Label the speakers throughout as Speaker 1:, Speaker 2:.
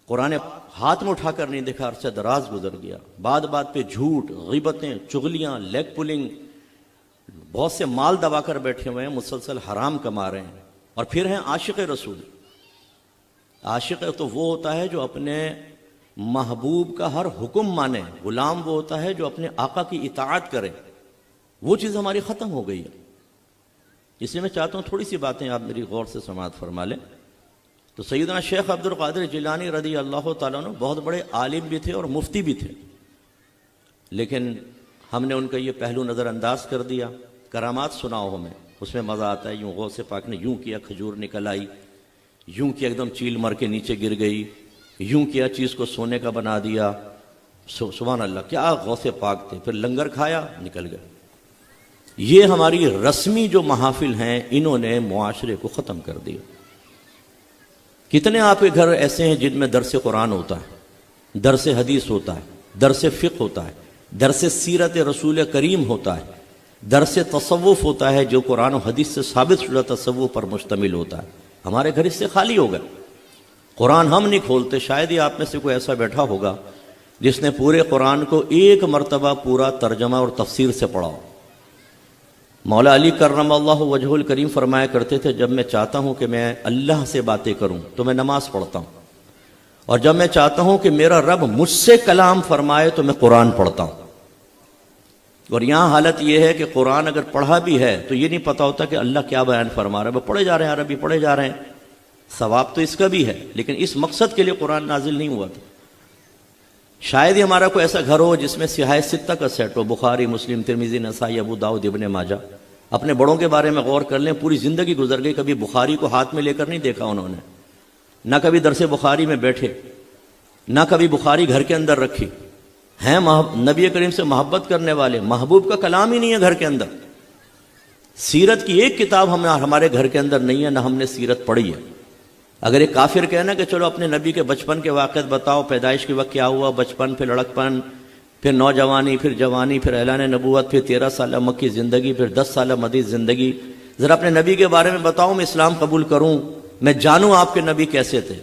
Speaker 1: قرآن ہاتھ میں اٹھا کر نہیں دیکھا، عرصہ دراز گزر گیا، بات بات پہ جھوٹ، غیبتیں، چغلیاں، لیگ پولنگ، بہت سے مال دبا کر بیٹھے ہوئے ہیں، مسلسل حرام کما رہے ہیں، اور پھر ہیں عاشق رسول۔ عاشق تو وہ ہوتا ہے جو اپنے محبوب کا ہر حکم مانے، غلام وہ ہوتا ہے جو اپنے آقا کی اطاعت کرے۔ وہ چیز ہماری ختم ہو گئی ہے۔ اس لیے میں چاہتا ہوں تھوڑی سی باتیں آپ میری غور سے سماعت فرما لیں۔ تو سیدنا شیخ عبد القادر جیلانی رضی اللہ تعالیٰ عنہ بہت بڑے عالم بھی تھے اور مفتی بھی تھے، لیکن ہم نے ان کا یہ پہلو نظر انداز کر دیا۔ کرامات سناؤ ہمیں، اس میں مزہ آتا ہے۔ یوں غوث پاک نے یوں کیا، کھجور نکل آئی، یوں کیا ایک دم چیل مر کے نیچے گر گئی، یوں کیا چیز کو سونے کا بنا دیا۔ سبحان اللہ، کیا غوث پاک تھے۔ پھر لنگر کھایا، نکل گئے۔ یہ ہماری رسمی جو محافل ہیں، انہوں نے معاشرے کو ختم کر دیا۔ کتنے آپ کے گھر ایسے ہیں جن میں درس قرآن ہوتا ہے، درس حدیث ہوتا ہے، درس فقہ ہوتا ہے، درس سیرت رسول کریم ہوتا ہے، درس تصوف ہوتا ہے جو قرآن و حدیث سے ثابت شدہ تصوف پر مشتمل ہوتا ہے۔ ہمارے گھر اس سے خالی ہو گئے، قرآن ہم نہیں کھولتے۔ شاید ہی آپ میں سے کوئی ایسا بیٹھا ہوگا جس نے پورے قرآن کو ایک مرتبہ پورا ترجمہ اور تفسیر سے پڑھا ہو۔ مولا علی کرم اللہ وجہ الکریم فرمایا کرتے تھے، جب میں چاہتا ہوں کہ میں اللہ سے باتیں کروں تو میں نماز پڑھتا ہوں، اور جب میں چاہتا ہوں کہ میرا رب مجھ سے کلام فرمائے تو میں قرآن پڑھتا ہوں۔ اور یہاں حالت یہ ہے کہ قرآن اگر پڑھا بھی ہے تو یہ نہیں پتا ہوتا کہ اللہ کیا بیان فرما رہا ہے، وہ پڑھے جا رہے ہیں، عربی پڑھے جا رہے ہیں، ثواب تو اس کا بھی ہے، لیکن اس مقصد کے لیے قرآن نازل نہیں ہوا تھا۔ شاید ہی ہمارا کوئی ایسا گھر ہو جس میں سیاہ ستہ کا سیٹ ہو، بخاری، مسلم، ترمذی، نسائی، ابو داؤد، ابن ماجہ۔ اپنے بڑوں کے بارے میں غور کر لیں، پوری زندگی گزر گئی، کبھی بخاری کو ہاتھ میں لے کر نہیں دیکھا انہوں نے، نہ کبھی درس بخاری میں بیٹھے، نہ کبھی بخاری گھر کے اندر رکھی۔ ہیں نبی کریم سے محبت کرنے والے، محبوب کا کلام ہی نہیں ہے گھر کے اندر۔ سیرت کی ایک کتاب ہمارے گھر کے اندر نہیں ہے، نہ ہم نے سیرت پڑھی ہے۔ اگر ایک کافر کہنا کہ چلو اپنے نبی کے بچپن کے واقعات بتاؤ، پیدائش کے وقت کیا ہوا، بچپن، پھر لڑکپن، پھر نوجوانی، پھر جوانی، پھر اعلان نبوت، پھر 13 سالہ مکی زندگی، پھر 10 سالہ مدی زندگی، ذرا اپنے نبی کے بارے میں بتاؤ، میں اسلام قبول کروں، میں جانوں آپ کے نبی کیسے تھے۔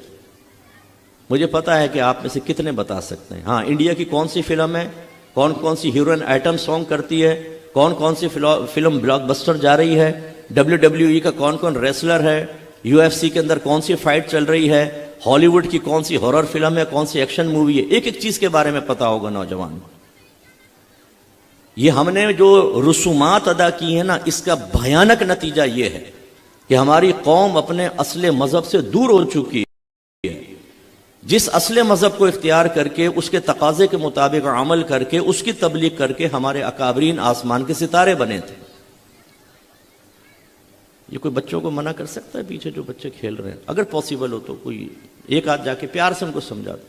Speaker 1: مجھے پتا ہے کہ آپ میں سے کتنے بتا سکتے ہیں۔ ہاں، انڈیا کی کون سی فلم ہے، کون کون سی ہیروئن آئٹم سانگ کرتی ہے، کون کون سی فلم بلاک بسٹر جا رہی ہے، WWE کا کون کون ریسلر ہے، UFC کے اندر کون سی فائٹ چل رہی ہے، ہالی ووڈ کی کون سی ہارر فلم ہے، کون سی ایکشن مووی ہے، ایک ایک چیز کے بارے میں پتا ہوگا نوجوان۔ یہ ہم نے جو رسومات ادا کی ہیں نا، اس کا بھیانک نتیجہ یہ ہے کہ ہماری قوم اپنے اصل مذہب سے دور ہو چکی ہے۔ جس اصل مذہب کو اختیار کر کے، اس کے تقاضے کے مطابق عمل کر کے، اس کی تبلیغ کر کے ہمارے اکابرین آسمان کے ستارے بنے تھے۔ یہ کوئی بچوں کو منع کر سکتا ہے؟ پیچھے جو بچے کھیل رہے ہیں، اگر پاسبل ہو تو کوئی ایک آدھ جا کے پیار سے ان کو سمجھا دو۔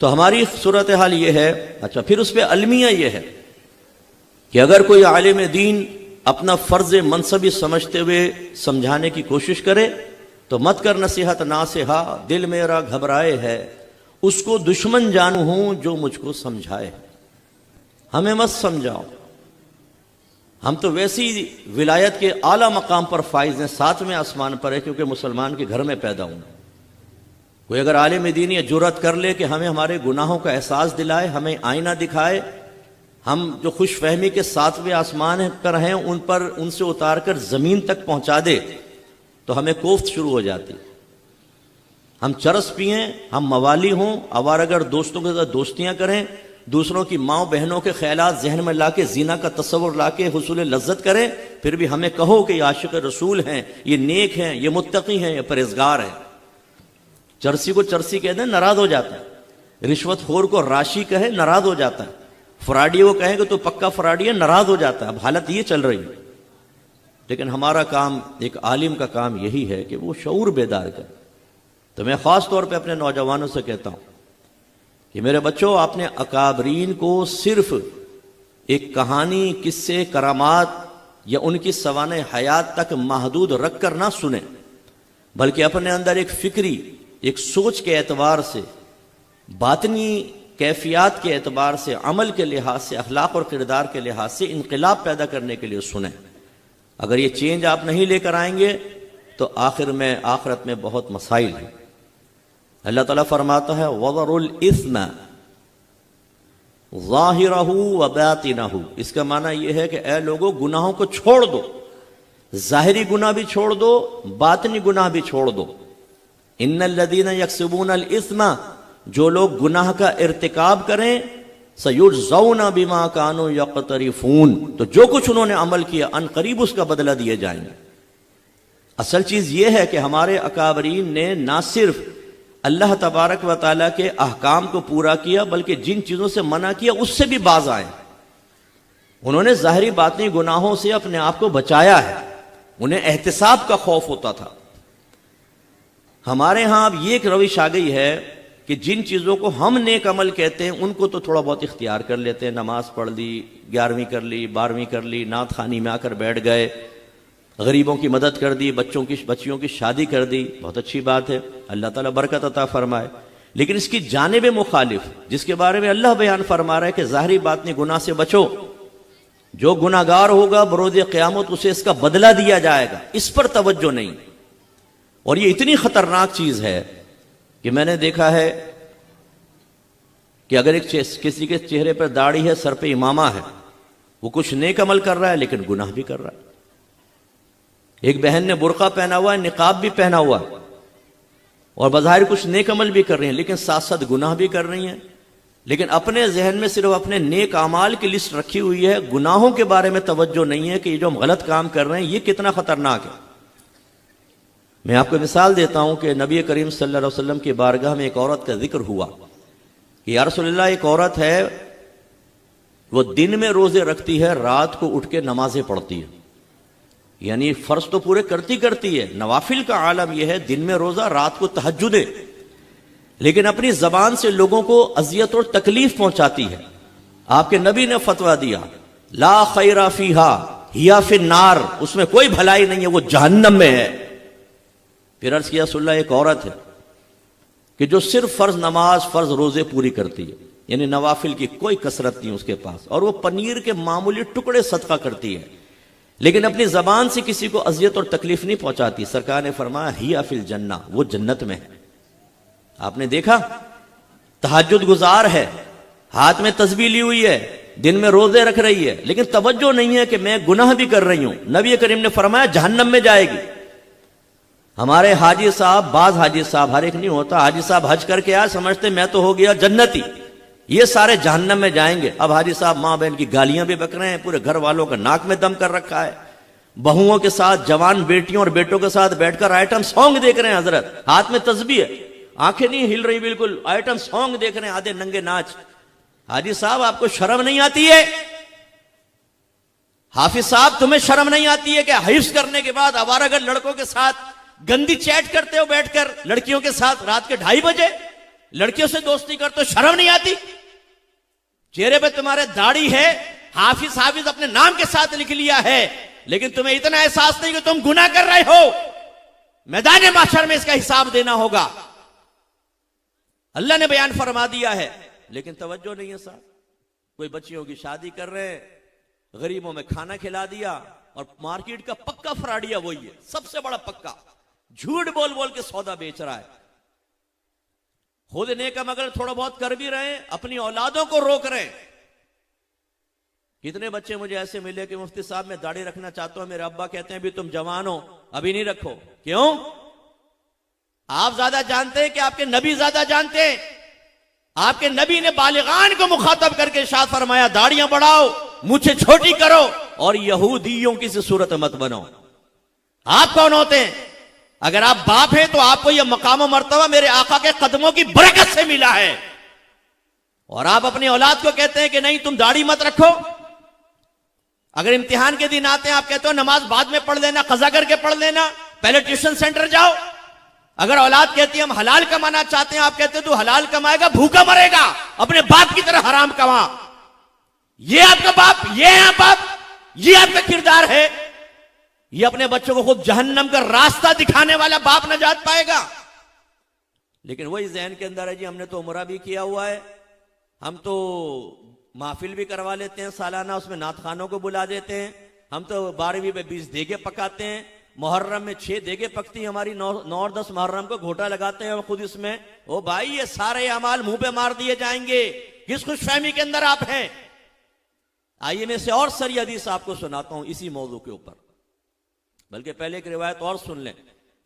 Speaker 1: تو ہماری صورتحال یہ ہے۔ اچھا، پھر اس پہ المیہ یہ ہے کہ اگر کوئی عالم دین اپنا فرض منصبی سمجھتے ہوئے سمجھانے کی کوشش کرے تو مت کر نصیحت ناصحا، دل میرا گھبرائے ہے، اس کو دشمن جانوں ہوں جو مجھ کو سمجھائے۔ ہمیں مت سمجھاؤ، ہم تو ویسی ولایت کے اعلیٰ مقام پر فائز ہیں، 7ویں آسمان پر ہے، کیونکہ مسلمان کے گھر میں پیدا ہوں۔ کوئی اگر عالم دین یہ جرأت کر لے کہ ہمیں ہمارے گناہوں کا احساس دلائے، ہمیں آئینہ دکھائے، ہم جو خوش فہمی کے 7ویں آسمان پر ہیں ان سے اتار کر زمین تک پہنچا دے، تو ہمیں کوفت شروع ہو جاتی۔ ہم چرس پئیں، ہم موالی ہوں، آوارگر دوستوں کے ساتھ دوستیاں کریں، دوسروں کی ماں بہنوں کے خیالات ذہن میں لا کے، زنا کا تصور لا کے حصول لذت کریں، پھر بھی ہمیں کہو کہ یہ عاشق رسول ہیں، یہ نیک ہیں، یہ متقی ہیں، یہ پرہیزگار ہیں۔ چرسی کو چرسی کہہ دیں، ناراض ہو جاتا ہے۔ رشوت خور کو راشی کہے، ناراض ہو جاتا ہے۔ فراڈی کو کہیں کہ تو پکا فراڈی ہے، ناراض ہو جاتا ہے۔ اب حالت یہ چل رہی ہے، لیکن ہمارا کام، ایک عالم کا کام یہی ہے کہ وہ شعور بیدار کرے۔ تو میں خاص طور پہ اپنے نوجوانوں سے کہتا ہوں کہ میرے بچوں، اپنے اکابرین کو صرف ایک کہانی، قصے، کرامات یا ان کی سوانح حیات تک محدود رکھ کر نہ سنیں، بلکہ اپنے اندر ایک فکری، ایک سوچ کے اعتبار سے، باطنی کیفیات کے اعتبار سے، عمل کے لحاظ سے، اخلاق اور کردار کے لحاظ سے انقلاب پیدا کرنے کے لیے سنیں۔ اگر یہ چینج آپ نہیں لے کر آئیں گے تو آخرت میں بہت مسائل ہیں۔ اللہ تعالیٰ فرماتا ہے وَذَرُوا الْإِثْمَ ظَاهِرَهُ وَبَاطِنَهُ، اس کا معنی یہ ہے کہ اے لوگو گناہوں کو چھوڑ دو، ظاہری گناہ بھی چھوڑ دو، باطنی گناہ بھی چھوڑ دو۔ ان الذین یکسبون الاثم، جو لوگ گناہ کا ارتکاب کریں، سیجزون بما کانوا یقترفون، تو جو کچھ انہوں نے عمل کیا ان قریب اس کا بدلہ دیے جائیں گے۔ اصل چیز یہ ہے کہ ہمارے اکابرین نے نہ صرف اللہ تبارک و تعالیٰ کے احکام کو پورا کیا بلکہ جن چیزوں سے منع کیا اس سے بھی باز آئے۔ انہوں نے ظاہری باطنی گناہوں سے اپنے آپ کو بچایا ہے، انہیں احتساب کا خوف ہوتا تھا۔ ہمارے ہاں اب یہ ایک روش آ گئی ہے کہ جن چیزوں کو ہم نیک عمل کہتے ہیں ان کو تو تھوڑا بہت اختیار کر لیتے ہیں، نماز پڑھ لی، 11ویں کر لی، 12ویں کر لی، نعت خوانی میں آ کر بیٹھ گئے، غریبوں کی مدد کر دی، بچیوں کی شادی کر دی، بہت اچھی بات ہے، اللہ تعالیٰ برکت عطا فرمائے۔ لیکن اس کی جانب مخالف جس کے بارے میں اللہ بیان فرما رہا ہے کہ ظاہری باطنی گناہ سے بچو، جو گناہ گار ہوگا بروز قیامت اسے اس کا بدلہ دیا جائے گا، اس پر توجہ نہیں۔ اور یہ اتنی خطرناک چیز ہے کہ میں نے دیکھا ہے کہ اگر کسی کے چہرے پر داڑھی ہے، سر پہ امامہ ہے، وہ کچھ نیک عمل کر رہا ہے لیکن گناہ بھی کر رہا ہے۔ ایک بہن نے برقع پہنا ہوا ہے، نقاب بھی پہنا ہوا ہے، اور بظاہر کچھ نیک عمل بھی کر رہی ہیں لیکن ساتھ ساتھ گناہ بھی کر رہی ہیں، لیکن اپنے ذہن میں صرف اپنے نیک اعمال کی لسٹ رکھی ہوئی ہے، گناہوں کے بارے میں توجہ نہیں ہے کہ یہ جو ہم غلط کام کر رہے ہیں یہ کتنا خطرناک ہے۔ میں آپ کو مثال دیتا ہوں کہ نبی کریم صلی اللہ علیہ وسلم کی بارگاہ میں ایک عورت کا ذکر ہوا کہ یا رسول اللہ، ایک عورت ہے وہ دن میں روزے رکھتی ہے، رات کو اٹھ کے نمازیں پڑھتی ہے، یعنی فرض تو پورے کرتی ہے، نوافل کا عالم یہ ہے، دن میں روزہ، رات کو تہجد، لیکن اپنی زبان سے لوگوں کو اذیت اور تکلیف پہنچاتی ہے۔ آپ کے نبی نے فتویٰ دیا لا خیر فیہا ہی فی النار، اس میں کوئی بھلائی نہیں ہے، وہ جہنم میں ہے۔ پھر عرض کیا رسول اللہ، ایک عورت ہے کہ جو صرف فرض نماز، فرض روزے پوری کرتی ہے، یعنی نوافل کی کوئی کثرت نہیں اس کے پاس، اور وہ پنیر کے معمولی ٹکڑے صدقہ کرتی ہے لیکن اپنی زبان سے کسی کو اذیت اور تکلیف نہیں پہنچاتی۔ سرکار نے فرمایا ہی فی الجنہ، وہ جنت میں ہے۔ آپ نے دیکھا تہجد گزار ہے، ہاتھ میں تسبیح لی ہوئی ہے، دن میں روزے رکھ رہی ہے، لیکن توجہ نہیں ہے کہ میں گناہ بھی کر رہی ہوں۔ نبی کریم نے فرمایا جہنم میں جائے گی۔ ہمارے حاجی صاحب، بعض حاجی صاحب، ہر ایک نہیں ہوتا، حاجی صاحب حج کر کے آئے، سمجھتے میں تو ہو گیا جنتی، یہ سارے جہنم میں جائیں گے۔ اب حاجی صاحب ماں بہن کی گالیاں بھی بک رہے ہیں، پورے گھر والوں کا ناک میں دم کر رکھا ہے، بہوؤں کے ساتھ، جوان بیٹیوں اور بیٹوں کے ساتھ بیٹھ کر آئٹم سانگ دیکھ رہے ہیں، حضرت ہاتھ میں تسبیح ہے، آنکھیں نہیں ہل رہی، بالکل آئٹم سانگ دیکھ رہے ہیں، آدھے ننگے ناچ۔ حاجی صاحب آپ کو شرم نہیں آتی ہے؟ حافظ صاحب تمہیں شرم نہیں آتی ہے کہ حفظ کرنے کے بعد آوارہ گرد لڑکوں کے ساتھ گندی چیٹ کرتے ہو بیٹھ کر، لڑکیوں کے ساتھ رات کے 2:30 بجے لڑکیوں سے دوستی کرتے ہو؟ شرم نہیں آتی؟ چہرے پہ تمہارے داڑھی ہے، حافظ اپنے نام کے ساتھ لکھ لیا ہے، لیکن تمہیں اتنا احساس نہیں کہ تم گناہ کر رہے ہو، میدان محشر میں اس کا حساب دینا ہوگا۔ اللہ نے بیان فرما دیا ہے لیکن توجہ نہیں ہے صاحب۔ کوئی بچیوں کی شادی کر رہے ہیں، غریبوں میں کھانا کھلا دیا، اور مارکیٹ کا پکا فراڈیا وہی ہے، سب سے بڑا پکا، جھوٹ بول بول کے سودا بیچ رہا ہے۔ خود نیک مگر تھوڑا بہت کر بھی رہے ہیں، اپنی اولادوں کو روک رہے ہیں۔ کتنے بچے مجھے ایسے ملے کہ مفتی صاحب میں داڑھی رکھنا چاہتا ہوں، میرے ابا کہتے ہیں ابھی تم جوان ہو، ابھی نہیں رکھو۔ کیوں؟ آپ زیادہ جانتے ہیں کہ آپ کے نبی زیادہ جانتے ہیں؟ آپ کے نبی نے بالغان کو مخاطب کر کے ارشاد فرمایا داڑیاں بڑھاؤ، مجھے چھوٹی کرو، اور یہودیوں کی سی صورت مت بنو۔ آپ کون ہوتے ہیں؟ اگر آپ باپ ہیں تو آپ کو یہ مقام و مرتبہ میرے آقا کے قدموں کی برکت سے ملا ہے، اور آپ اپنی اولاد کو کہتے ہیں کہ نہیں تم داڑھی مت رکھو۔ اگر امتحان کے دن آتے ہیں آپ کہتے ہو نماز بعد میں پڑھ لینا، قضا کر کے پڑھ لینا، پہلے ٹیوشن سینٹر جاؤ۔ اگر اولاد کہتی ہے ہم حلال کمانا چاہتے ہیں، آپ کہتے ہیں تو حلال کمائے گا بھوکا مرے گا، اپنے باپ کی طرح حرام کما۔ یہ آپ کا باپ، یہ باپ، یہ آپ کا کردار ہے؟ یہ اپنے بچوں کو خود جہنم کا راستہ دکھانے والا باپ نجات پائے گا؟ لیکن وہی ذہن کے اندر ہے جی ہم نے تو عمرہ بھی کیا ہوا ہے، ہم تو محفل بھی کروا لیتے ہیں سالانہ، اس میں نعت خوانوں کو بلا دیتے ہیں، ہم تو 12ویں پہ 20 دیگے پکاتے ہیں، محرم میں 6 دیگیں پکتی ہیں ہماری، 9 اور 10 محرم کو گھوٹا لگاتے ہیں اور خود اس میں، او بھائی یہ سارے اعمال منہ پہ مار دیے جائیں گے، کس خوش فہمی کے اندر آپ ہیں؟ آئیے میں سے اور سری حدیث آپ کو سناتا ہوں اسی موضوع کے اوپر، بلکہ پہلے ایک روایت اور سن لیں،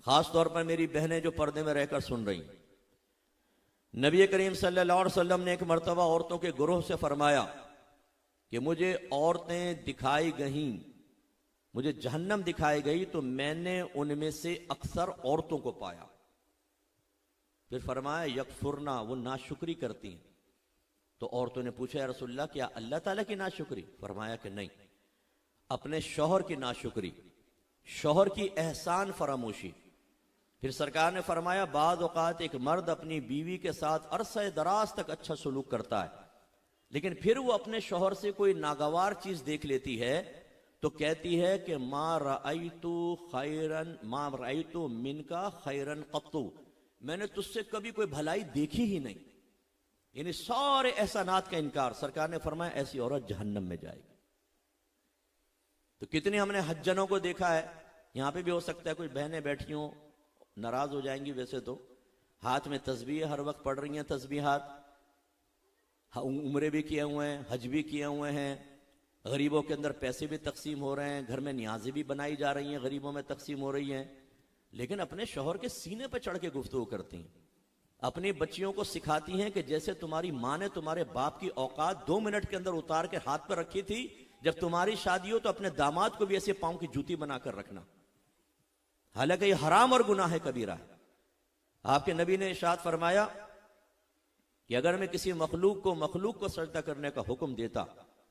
Speaker 1: خاص طور پر میری بہنیں جو پردے میں رہ کر سن رہی ہیں۔ نبی کریم صلی اللہ علیہ وسلم نے ایک مرتبہ عورتوں کے گروہ سے فرمایا کہ مجھے عورتیں دکھائی گئیں، مجھے جہنم دکھائی گئی تو میں نے ان میں سے اکثر عورتوں کو پایا۔ پھر فرمایا یکفرنا، وہ ناشکری کرتی ہیں۔ تو عورتوں نے پوچھا یا رسول اللہ کیا اللہ تعالیٰ کی ناشکری؟ فرمایا کہ نہیں، اپنے شوہر کی ناشکری، شوہر کی احسان فراموشی۔ پھر سرکار نے فرمایا بعض اوقات ایک مرد اپنی بیوی کے ساتھ عرصہ دراز تک اچھا سلوک کرتا ہے، لیکن پھر وہ اپنے شوہر سے کوئی ناگوار چیز دیکھ لیتی ہے تو کہتی ہے کہ ما رأیتو منکا خیرن قطو، میں نے تجھ سے کبھی کوئی بھلائی دیکھی ہی نہیں، یعنی سارے احسانات کا انکار۔ سرکار نے فرمایا ایسی عورت جہنم میں جائے گی۔ تو کتنے ہم نے حجنوں کو دیکھا ہے، یہاں پہ بھی ہو سکتا ہے کچھ بہنیں بیٹھی ہوں، ناراض ہو جائیں گی ویسے تو، ہاتھ میں تسبیح ہر وقت پڑھ رہی ہیں، تسبیحات، عمرے بھی کیے ہوئے ہیں، حج بھی کیے ہوئے ہیں، غریبوں کے اندر پیسے بھی تقسیم ہو رہے ہیں، گھر میں نیازیں بھی بنائی جا رہی ہیں، غریبوں میں تقسیم ہو رہی ہیں، لیکن اپنے شوہر کے سینے پہ چڑھ کے گفتگو کرتی ہیں، اپنی بچیوں کو سکھاتی ہیں کہ جیسے تمہاری ماں نے تمہارے باپ کی اوقات 2 منٹ کے اندر اتار کے ہاتھ پر رکھی تھی، جب تمہاری شادی ہو تو اپنے داماد کو بھی ایسے پاؤں کی جوتی بنا کر رکھنا، حالانکہ یہ حرام اور گناہ ہے کبیرہ ہے۔ آپ کے نبی نے ارشاد فرمایا کہ اگر میں کسی مخلوق کو سجدہ کرنے کا حکم دیتا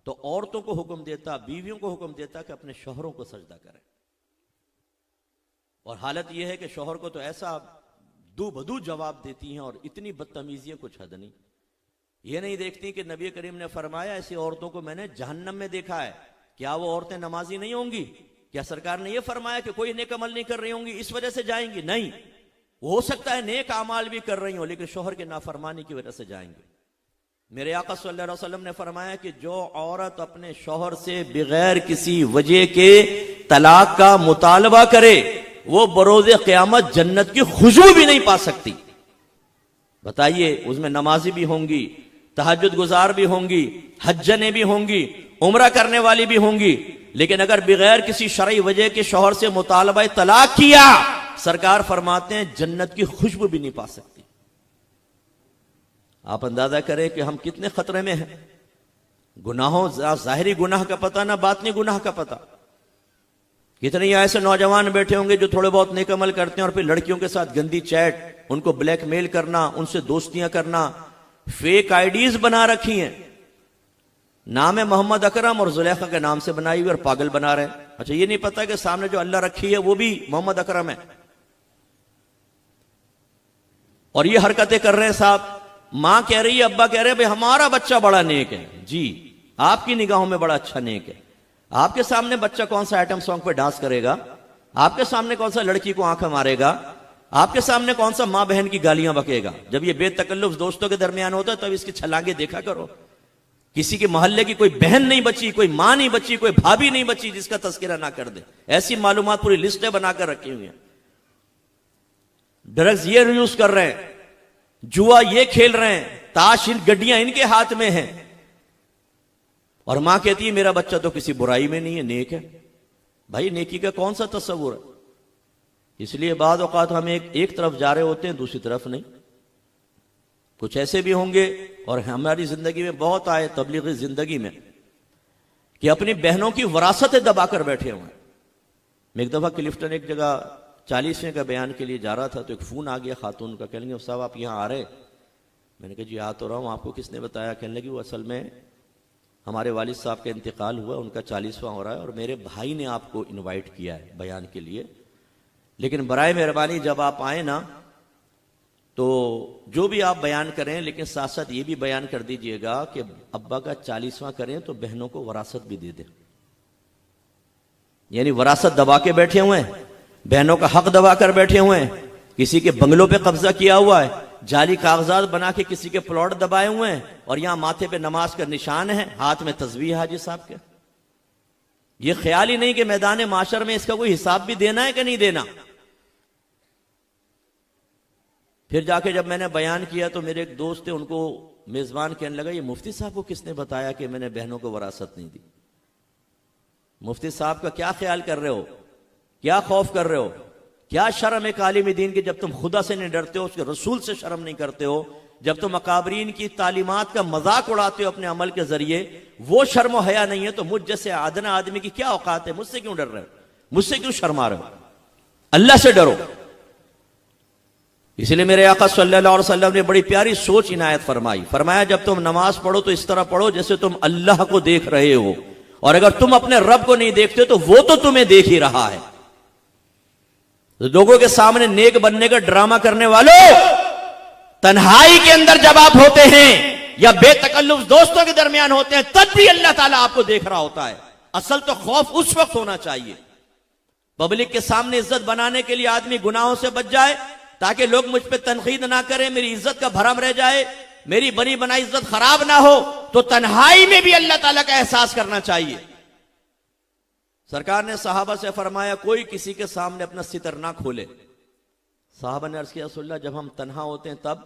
Speaker 1: تو عورتوں کو حکم دیتا، بیویوں کو حکم دیتا کہ اپنے شوہروں کو سجدہ کریں، اور حالت یہ ہے کہ شوہر کو تو ایسا دو بدو جواب دیتی ہیں اور اتنی بدتمیزیاں کچھ حد نہیں، یہ نہیں دیکھتی کہ نبی کریم نے فرمایا ایسی عورتوں کو میں نے جہنم میں دیکھا ہے۔ کیا وہ عورتیں نمازی نہیں ہوں گی؟ کیا سرکار نے یہ فرمایا کہ کوئی نیک عمل نہیں کر رہی ہوں گی اس وجہ سے جائیں گی؟ نہیں، وہ ہو سکتا ہے نیک اعمال بھی کر رہی ہوں لیکن شوہر کے نافرمانی کی وجہ سے جائیں گے۔ میرے آقا صلی اللہ علیہ وسلم نے فرمایا کہ جو عورت اپنے شوہر سے بغیر کسی وجہ کے طلاق کا مطالبہ کرے وہ بروز قیامت جنت کی خوشبو بھی نہیں پا سکتی۔ بتائیے، اس میں نمازی بھی ہوں گی، تہجد گزار بھی ہوں گی، حجنے بھی ہوں گی، عمرہ کرنے والی بھی ہوں گی، لیکن اگر بغیر کسی شرعی وجہ کے شوہر سے مطالبہ طلاق کیا، سرکار فرماتے ہیں جنت کی خوشبو بھی نہیں پا سکتی۔ آپ اندازہ کریں کہ ہم کتنے خطرے میں ہیں، گناہوں، ظاہری گناہ کا پتہ نہ باطنی گناہ کا پتہ۔ کتنے ایسے نوجوان بیٹھے ہوں گے جو تھوڑے بہت نیک عمل کرتے ہیں اور پھر لڑکیوں کے ساتھ گندی چیٹ، ان کو بلیک میل کرنا، ان سے دوستیاں کرنا، فیک آئی ڈیز بنا رکھی ہیں، نام ہے محمد اکرم اور زلیخا کے نام سے بنائی ہوئی اور پاگل بنا رہے ہیں۔ اچھا یہ نہیں پتا کہ سامنے جو اللہ رکھی ہے وہ بھی محمد اکرم ہے، اور یہ حرکتیں کر رہے ہیں۔ صاحب ماں کہہ رہی ہے، ابا کہہ رہے ہیں بھئی ہمارا بچہ بڑا نیک ہے، جی آپ کی نگاہوں میں بڑا اچھا نیک ہے، آپ کے سامنے بچہ کون سا آئٹم سانگ پہ ڈانس کرے گا؟ آپ کے سامنے کون سا لڑکی کو آنکھ مارے گا؟ آپ کے سامنے کون سا ماں بہن کی گالیاں بکے گا؟ جب یہ بے تکلف دوستوں کے درمیان ہوتا ہے تب اس کی چھلانگیں دیکھا کرو۔ کسی کے محلے کی کوئی بہن نہیں بچی، کوئی ماں نہیں بچی، کوئی بھابھی نہیں بچی جس کا تذکرہ نہ کر دے۔ ایسی معلومات پوری لسٹیں بنا کر رکھی ہوئی ہیں۔ ڈرگز یہ یوز کر رہے ہیں، جوا یہ کھیل رہے ہیں، تاش گڈیاں ان کے ہاتھ میں ہیں، اور ماں کہتی ہے میرا بچہ تو کسی برائی میں نہیں ہے، نیک ہے۔ بھائی نیکی کا کون سا تصور ہے؟ اس لیے بعض اوقات ہم ایک طرف جا رہے ہوتے ہیں، دوسری طرف نہیں۔ کچھ ایسے بھی ہوں گے، اور ہماری زندگی میں بہت آئے، تبلیغی زندگی میں، کہ اپنی بہنوں کی وراثتیں دبا کر بیٹھے ہوئے ہیں۔ میں ایک دفعہ کلفٹن ایک جگہ 40ویں کا بیان کے لیے جا رہا تھا تو ایک فون آ گیا خاتون کا، کہنے لگے صاحب آپ یہاں آ رہے؟ میں نے کہا جی آ تو رہا ہوں، آپ کو کس نے بتایا؟ کہنے لگی وہ اصل میں ہمارے والد صاحب کا انتقال ہوا، ان کا 40واں ہو رہا ہے اور میرے بھائی نے آپ کو انوائٹ کیا ہے بیان کے لیے، لیکن برائے مہربانی جب آپ آئیں نا تو جو بھی آپ بیان کریں لیکن ساتھ ساتھ یہ بھی بیان کر دیجئے گا کہ ابا کا 40واں کریں تو بہنوں کو وراثت بھی دے دیں۔ یعنی وراثت دبا کے بیٹھے ہوئے ہیں، بہنوں کا حق دبا کر بیٹھے ہوئے ہیں، کسی کے بنگلوں پہ قبضہ کیا ہوا ہے، جعلی کاغذات بنا کے کسی کے پلاٹ دبائے ہوئے ہیں، اور یہاں ماتھے پہ نماز کا نشان ہے، ہاتھ میں تسبیح حاجی صاحب کے۔ یہ خیال ہی نہیں کہ میدان معاشر میں اس کا کوئی حساب بھی دینا ہے کہ نہیں دینا. پھر جا کے جب میں نے بیان کیا تو میرے ایک دوست تھے، ان کو میزبان کہنے لگا یہ مفتی صاحب کو کس نے بتایا کہ میں نے بہنوں کو وراثت نہیں دی؟ مفتی صاحب کا کیا خیال کر رہے ہو، کیا خوف کر رہے ہو، کیا شرم ہے عالم دین کی جب تم خدا سے نہیں ڈرتے ہو، اس کے رسول سے شرم نہیں کرتے ہو، جب تم اکابرین کی تعلیمات کا مذاق اڑاتے ہو اپنے عمل کے ذریعے، وہ شرم و حیا نہیں ہے تو مجھ جیسے ادنا آدمی کی کیا اوقات ہے؟ مجھ سے کیوں ڈر رہے ہو، مجھ سے کیوں شرما رہے ہو؟ اللہ سے ڈرو. اس لیے میرے آقا صلی اللہ علیہ وسلم نے بڑی پیاری سوچ عنایت فرمائی. فرمایا جب تم نماز پڑھو تو اس طرح پڑھو جیسے تم اللہ کو دیکھ رہے ہو، اور اگر تم اپنے رب کو نہیں دیکھتے تو وہ تو تمہیں دیکھ ہی رہا ہے. لوگوں کے سامنے نیک بننے کا ڈرامہ کرنے والوں، تنہائی کے اندر جب آپ ہوتے ہیں یا بے تکلف دوستوں کے درمیان ہوتے ہیں تب بھی اللہ تعالیٰ آپ کو دیکھ رہا ہوتا ہے. اصل تو خوف اس وقت ہونا چاہیے. پبلک کے سامنے عزت بنانے کے لیے آدمی گناہوں سے بچ جائے تاکہ لوگ مجھ پہ تنقید نہ کریں، میری عزت کا بھرم رہ جائے، میری بنی بنائی عزت خراب نہ ہو، تو تنہائی میں بھی اللہ تعالیٰ کا احساس کرنا چاہیے. سرکار نے صحابہ سے فرمایا کوئی کسی کے سامنے اپنا ستر نہ کھولے. صحابہ نے عرض کیا رسول اللہ جب ہم تنہا ہوتے ہیں تب؟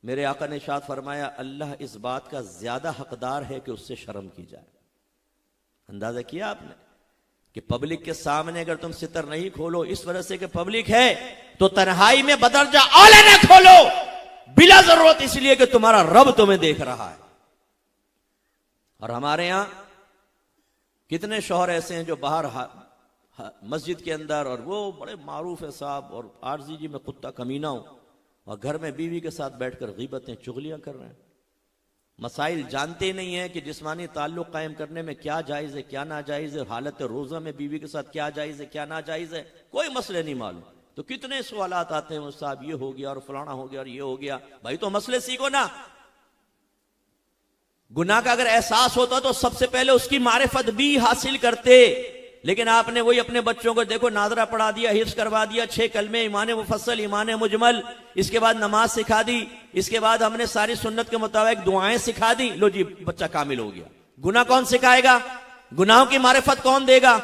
Speaker 1: میرے آقا نے ارشاد فرمایا اللہ اس بات کا زیادہ حقدار ہے کہ اس سے شرم کی جائے. اندازہ کیا آپ نے کہ پبلک کے سامنے اگر تم ستر نہیں کھولو اس وجہ سے کہ پبلک ہے، تو تنہائی میں بدرجہ اعلی نہ کھولو بلا ضرورت، اس لیے کہ تمہارا رب تمہیں دیکھ رہا ہے. اور ہمارے ہاں کتنے شوہر ایسے ہیں جو باہر مسجد کے اندر، اور وہ بڑے معروف ہے صاحب اور عارضی جی میں کتا کمینہ ہوں، اور گھر میں بیوی کے ساتھ بیٹھ کر غیبتیں چغلیاں کر رہے ہیں. مسائل جانتے نہیں ہیں کہ جسمانی تعلق قائم کرنے میں کیا جائز ہے کیا ناجائز ہے، حالت روزہ میں بیوی کے ساتھ کیا جائز ہے کیا ناجائز ہے، کوئی مسئلے نہیں معلوم. تو کتنے سوالات آتے ہیں صاحب یہ ہو گیا اور فلانا ہو گیا اور یہ ہو گیا. بھائی تو مسئلے سیکھو نا. گناہ کا اگر احساس ہوتا تو سب سے پہلے اس کی معرفت بھی حاصل کرتے. لیکن آپ نے وہی اپنے بچوں کو دیکھو ناظرہ پڑھا دیا، حفظ کروا دیا، 6 کلمے، ایمان مفصل، ایمان مجمل، اس کے بعد نماز سکھا دی، اس کے بعد ہم نے ساری سنت کے مطابق دعائیں سکھا دی، لو جی بچہ کامل ہو گیا. گناہ کون سکھائے گا؟ گناہوں کی معرفت کون دے گا؟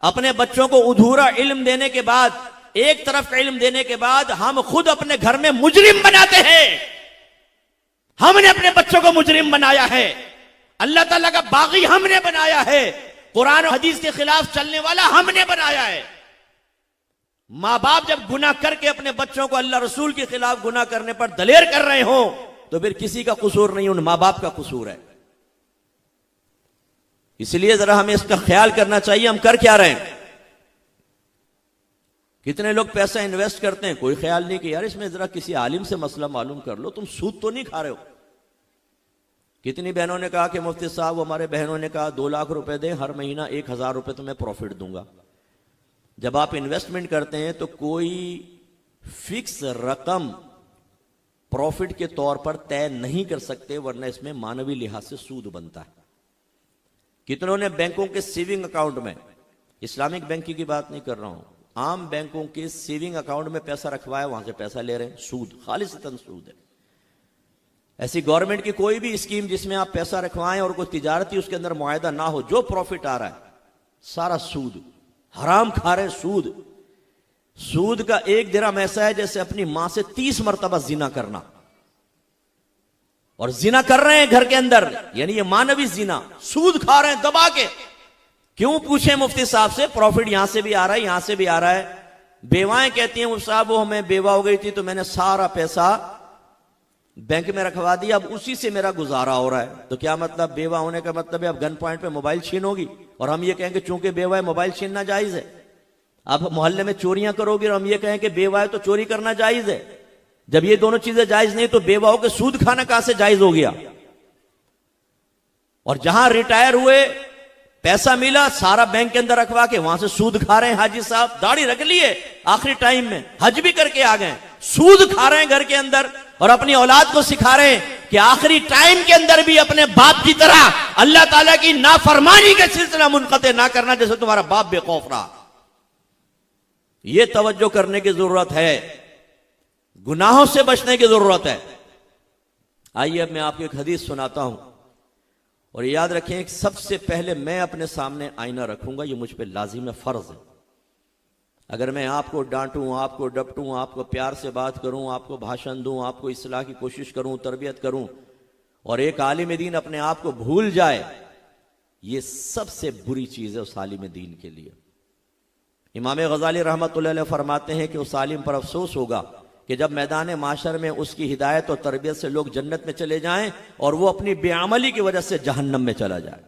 Speaker 1: اپنے بچوں کو ادھورا علم دینے کے بعد، ایک طرف کا علم دینے کے بعد ہم خود اپنے گھر میں مجرم بناتے ہیں. ہم نے اپنے بچوں کو مجرم بنایا ہے، اللہ تعالیٰ کا باغی ہم نے بنایا ہے، قرآن و حدیث کے خلاف چلنے والا ہم نے بنایا ہے. ماں باپ جب گناہ کر کے اپنے بچوں کو اللہ رسول کے خلاف گناہ کرنے پر دلیر کر رہے ہوں تو پھر کسی کا قصور نہیں، ان ماں باپ کا قصور ہے. اس لیے ذرا ہمیں اس کا خیال کرنا چاہیے ہم کر کیا رہے ہیں. کتنے لوگ پیسہ انویسٹ کرتے ہیں، کوئی خیال نہیں کہ یار اس میں ذرا کسی عالم سے مسئلہ معلوم کر لو، تم سود تو نہیں کھا رہے ہو. کتنی بہنوں نے کہا کہ مفتی صاحب، ہمارے بہنوں نے کہا 2 لاکھ روپے دیں، ہر مہینہ 1000 روپے تمہیں پروفٹ دوں گا. جب آپ انویسٹمنٹ کرتے ہیں تو کوئی فکس رقم پروفٹ کے طور پر طے نہیں کر سکتے، ورنہ اس میں مانوی لحاظ سے سود بنتا ہے. کتنوں نے بینکوں کے سیونگ اکاؤنٹ میں، اسلامک بینکنگ کی بات نہیں کر رہا ہوں، عام بینکوں کے سیونگ اکاؤنٹ میں پیسہ رکھوایا، وہاں سے پیسہ لے رہے ہیں، سود، خالصتاً سود ہے. ایسی گورنمنٹ کی کوئی بھی اسکیم جس میں آپ پیسہ رکھوائیں اور کوئی تجارتی اس کے اندر معاہدہ نہ ہو، جو پروفٹ آ رہا ہے سارا سود، حرام کھا رہے سود. سود کا 1 درہم ایسا ہے جیسے اپنی ماں سے 30 مرتبہ زنا کرنا، اور زنا کر رہے ہیں گھر کے اندر، یعنی یہ مانوی زنا، سود کھا رہے ہیں دبا کے. کیوں پوچھیں مفتی صاحب سے؟ پروفٹ یہاں سے بھی آ رہا ہے یہاں سے بھی آ رہا ہے. بیوائیں کہتی ہیں مفتی صاحب وہ ہمیں بیوہ ہو گئی تھی تو میں نے سارا پیسہ بینک میں رکھوا دیا، اب اسی سے میرا گزارا ہو رہا ہے. تو کیا مطلب؟ بیوہ ہونے کا مطلب ہے اب گن پوائنٹ پہ موبائل چھین ہوگی، اور ہم یہ کہیں کہ چونکہ بیوہ ہے موبائل چھیننا جائز ہے. آپ محلے میں چوریاں کرو گے اور ہم یہ کہیں کہ بیوہ ہے تو چوری کرنا جائز ہے. جب یہ دونوں چیزیں جائز نہیں تو بیوہ ہو کے سود کھانا کہاں سے جائز ہو گیا؟ اور جہاں ریٹائر ہوئے پیسہ ملا سارا بینک کے اندر رکھوا کے وہاں سے سود کھا رہے ہیں. حاجی صاحب داڑھی رکھ لیے آخری ٹائم میں حج بھی کر کے آ گئے، سود کھا رہے ہیں گھر کے اندر، اور اپنی اولاد کو سکھا رہے ہیں کہ آخری ٹائم کے اندر بھی اپنے باپ کی طرح اللہ تعالیٰ کی نافرمانی کا سلسلہ منقطع نہ کرنا جیسے تمہارا باپ بے خوف رہا. یہ توجہ کرنے کی ضرورت ہے، گناہوں سے بچنے کی ضرورت ہے. آئیے اب میں آپ کو ایک حدیث سناتا ہوں، اور یاد رکھیں کہ سب سے پہلے میں اپنے سامنے آئینہ رکھوں گا، یہ مجھ پہ لازم ہے، فرض ہے۔ اگر میں آپ کو ڈانٹوں، آپ کو ڈپٹوں، آپ کو پیار سے بات کروں، آپ کو بھاشن دوں، آپ کو اصلاح کی کوشش کروں، تربیت کروں، اور ایک عالم دین اپنے آپ کو بھول جائے، یہ سب سے بری چیز ہے اس عالم دین کے لیے۔ امام غزالی رحمۃ اللہ علیہ فرماتے ہیں کہ اس عالم پر افسوس ہوگا کہ جب میدان معاشر میں اس کی ہدایت اور تربیت سے لوگ جنت میں چلے جائیں اور وہ اپنی بے عملی کی وجہ سے جہنم میں چلا جائے۔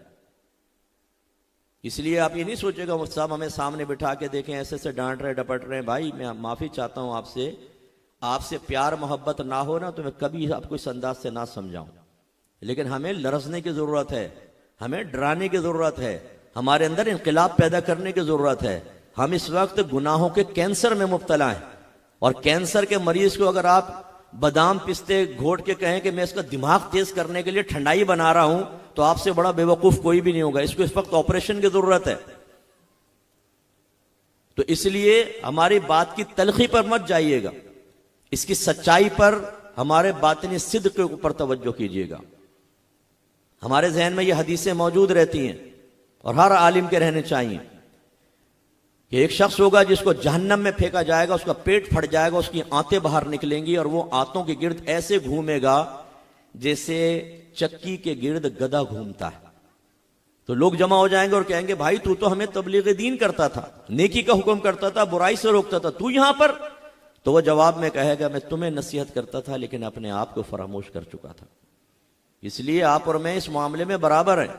Speaker 1: اس لیے آپ یہ نہیں سوچے گا مفتی صاحب ہمیں سامنے بٹھا کے دیکھیں ایسے سے ڈانٹ رہے ڈپٹ رہے ہیں، بھائی میں معافی چاہتا ہوں آپ سے پیار محبت نہ ہو نا تو میں کبھی آپ کو اس انداز سے نہ سمجھاؤں، لیکن ہمیں لرزنے کی ضرورت ہے، ہمیں ڈرانے کی ضرورت ہے، ہمارے اندر انقلاب پیدا کرنے کی ضرورت ہے۔ ہم اس وقت گناہوں کے کینسر میں مبتلا ہیں، اور کینسر کے مریض کو اگر آپ بادام پستے گھوٹ کے کہیں کہ میں اس کا دماغ تیز کرنے کے لیے ٹھنڈائی بنا رہا ہوں تو آپ سے بڑا بے وقوف کوئی بھی نہیں ہوگا۔ اس کو اس وقت آپریشن کی ضرورت ہے۔ تو اس لیے ہماری بات کی تلخی پر مت جائیے گا، اس کی سچائی پر، ہمارے باطنی صدق کے اوپر توجہ کیجیے گا۔ ہمارے ذہن میں یہ حدیثیں موجود رہتی ہیں اور ہر عالم کے رہنے چاہیے کہ ایک شخص ہوگا جس کو جہنم میں پھینکا جائے گا، اس کا پیٹ پھٹ جائے گا، اس کی آنتیں باہر نکلیں گی اور وہ آنتوں کے گرد ایسے گھومے گا جیسے چکی کے گرد گدھا گھومتا ہے۔ تو لوگ جمع ہو جائیں گے اور کہیں گے بھائی تو ہمیں تبلیغ دین کرتا تھا، نیکی کا حکم کرتا تھا، برائی سے روکتا تھا، تو یہاں پر؟ تو وہ جواب میں کہے گا میں تمہیں نصیحت کرتا تھا لیکن اپنے آپ کو فراموش کر چکا تھا۔ اس لیے آپ اور میں اس معاملے میں برابر ہیں،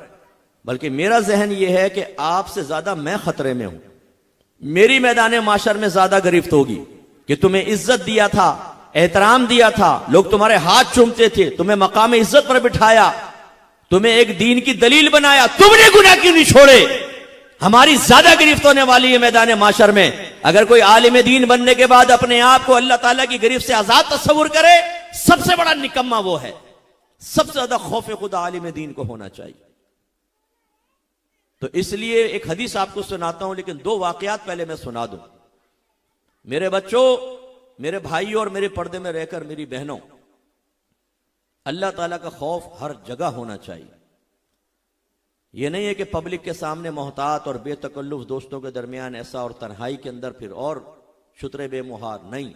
Speaker 1: بلکہ میرا ذہن یہ ہے کہ آپ سے زیادہ میں خطرے میں ہوں، میری میدان معاشر میں زیادہ گرفت ہوگی کہ تمہیں عزت دیا تھا، احترام دیا تھا، لوگ تمہارے ہاتھ چومتے تھے، تمہیں مقام عزت پر بٹھایا، تمہیں ایک دین کی دلیل بنایا، تم نے گناہ کیوں نہیں چھوڑے؟ ہماری زیادہ گرفت ہونے والی ہے میدان معاشر میں۔ اگر کوئی عالم دین بننے کے بعد اپنے آپ کو اللہ تعالیٰ کی گرفت سے آزاد تصور کرے، سب سے بڑا نکمہ وہ ہے۔ سب سے زیادہ خوف خدا عالم دین کو ہونا چاہیے۔ تو اس لیے ایک حدیث آپ کو سناتا ہوں، لیکن دو واقعات پہلے میں سنا دوں۔ میرے بچوں، میرے بھائی اور میرے پردے میں رہ کر میری بہنوں، اللہ تعالیٰ کا خوف ہر جگہ ہونا چاہیے۔ یہ نہیں ہے کہ پبلک کے سامنے محتاط اور بے تکلف، دوستوں کے درمیان ایسا، اور تنہائی کے اندر پھر اور شترے بے مہار، نہیں۔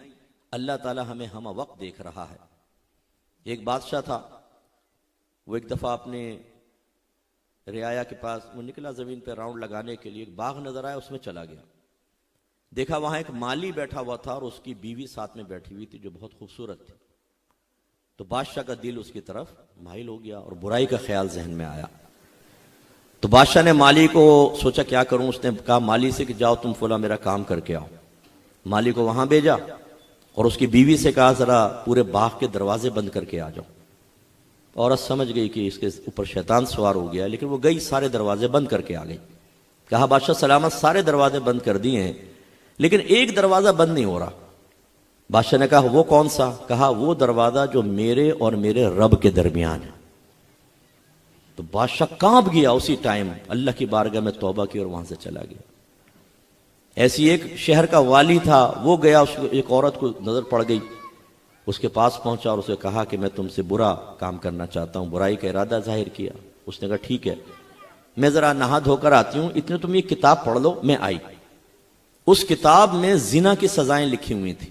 Speaker 1: اللہ تعالیٰ ہمیں ہمہ وقت دیکھ رہا ہے۔ ایک بادشاہ تھا، وہ ایک دفعہ اپنے رعایا کے پاس وہ نکلا زمین پہ راؤنڈ لگانے کے لیے، ایک باغ نظر آیا، اس میں چلا گیا، دیکھا وہاں ایک مالی بیٹھا ہوا تھا اور اس کی بیوی ساتھ میں بیٹھی ہوئی تھی جو بہت خوبصورت تھی۔ تو بادشاہ کا دل اس کی طرف مائل ہو گیا اور برائی کا خیال ذہن میں آیا۔ تو بادشاہ نے مالی کو سوچا کیا کروں، اس نے کہا مالی سے کہ جاؤ تم فلاں میرا کام کر کے آؤ۔ مالی کو وہاں بھیجا اور اس کی بیوی سے کہا ذرا پورے باغ کے دروازے بند کر کے آ جاؤ۔ عورت سمجھ گئی کہ اس کے اوپر شیطان سوار ہو گیا، لیکن وہ گئی، سارے دروازے بند کر کے آ گئی۔ کہا بادشاہ سلامت، سارے دروازے بند کر دیے ہیں لیکن ایک دروازہ بند نہیں ہو رہا۔ بادشاہ نے کہا وہ کون سا؟ کہا وہ دروازہ جو میرے اور میرے رب کے درمیان ہے۔ تو بادشاہ کانپ گیا، اسی ٹائم اللہ کی بارگاہ میں توبہ کی اور وہاں سے چلا گیا۔ ایسی ایک شہر کا والی تھا، وہ گیا، اس کو ایک عورت کو نظر پڑ گئی، اس کے پاس پہنچا اور اسے کہا کہ میں تم سے برا کام کرنا چاہتا ہوں، برائی کا ارادہ ظاہر کیا۔ اس نے کہا ٹھیک ہے، میں ذرا نہا دھو کر آتی ہوں، اتنے تم یہ کتاب پڑھ لو۔ میں آئی، اس کتاب میں زنا کی سزائیں لکھی ہوئی تھی،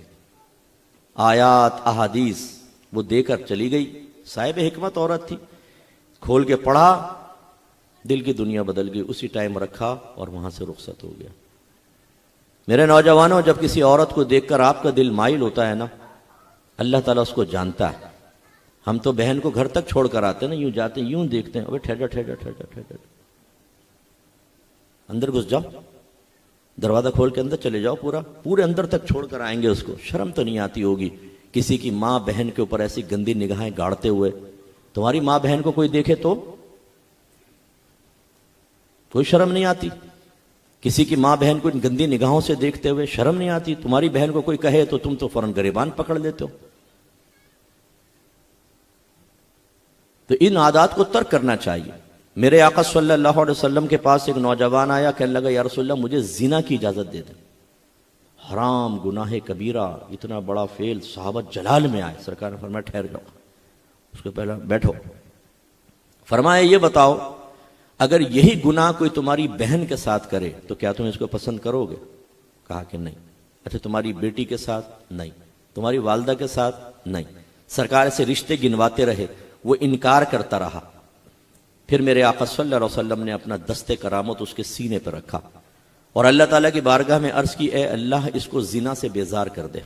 Speaker 1: آیات احادیث، وہ دے کر چلی گئی۔ صاحب حکمت عورت تھی، کھول کے پڑھا، دل کی دنیا بدل گئی، اسی ٹائم رکھا اور وہاں سے رخصت ہو گیا۔ میرے نوجوانوں، جب کسی عورت کو دیکھ کر آپ کا دل مائل ہوتا ہے نا، اللہ تعالیٰ اس کو جانتا ہے۔ ہم تو بہن کو گھر تک چھوڑ کر آتے ہیں نا، یوں جاتے ہیں، یوں دیکھتے ہیں، ابے ٹھہر ٹھہر، اندر گھس جاؤ، دروازہ کھول کے اندر چلے جاؤ، پورے اندر تک چھوڑ کر آئیں گے اس کو۔ شرم تو نہیں آتی ہوگی کسی کی ماں بہن کے اوپر ایسی گندی نگاہیں گاڑتے ہوئے؟ تمہاری ماں بہن کو کوئی دیکھے تو کوئی شرم نہیں آتی؟ کسی کی ماں بہن کو ان گندی نگاہوں سے دیکھتے ہوئے شرم نہیں آتی؟ تمہاری بہن کو کوئی کہے تو تم تو فوراً گریبان پکڑ لیتے ہو۔ تو ان عادات کو ترک کرنا چاہیے۔ میرے آقا صلی اللہ علیہ وسلم کے پاس ایک نوجوان آیا، کہنے لگا یا رسول اللہ مجھے زنا کی اجازت دے دیں۔ حرام، گناہ کبیرہ، اتنا بڑا فعل، صحابہ جلال میں آئے۔ سرکار نے فرمایا ٹھہر جاؤ، اس کو پہلے بیٹھو۔ فرمایا یہ بتاؤ اگر یہی گناہ کوئی تمہاری بہن کے ساتھ کرے تو کیا تم اس کو پسند کرو گے؟ کہا کہ نہیں۔ اچھا تمہاری بیٹی کے ساتھ؟ نہیں۔ تمہاری والدہ کے ساتھ؟ نہیں۔ سرکار سے رشتے گنواتے رہے، وہ انکار کرتا رہا۔ پھر میرے آقا صلی اللہ علیہ وسلم نے اپنا دست کرامت اس کے سینے پہ رکھا اور اللہ تعالیٰ کی بارگاہ میں عرض کی، اے اللہ اس کو زنا سے بیزار کر دے۔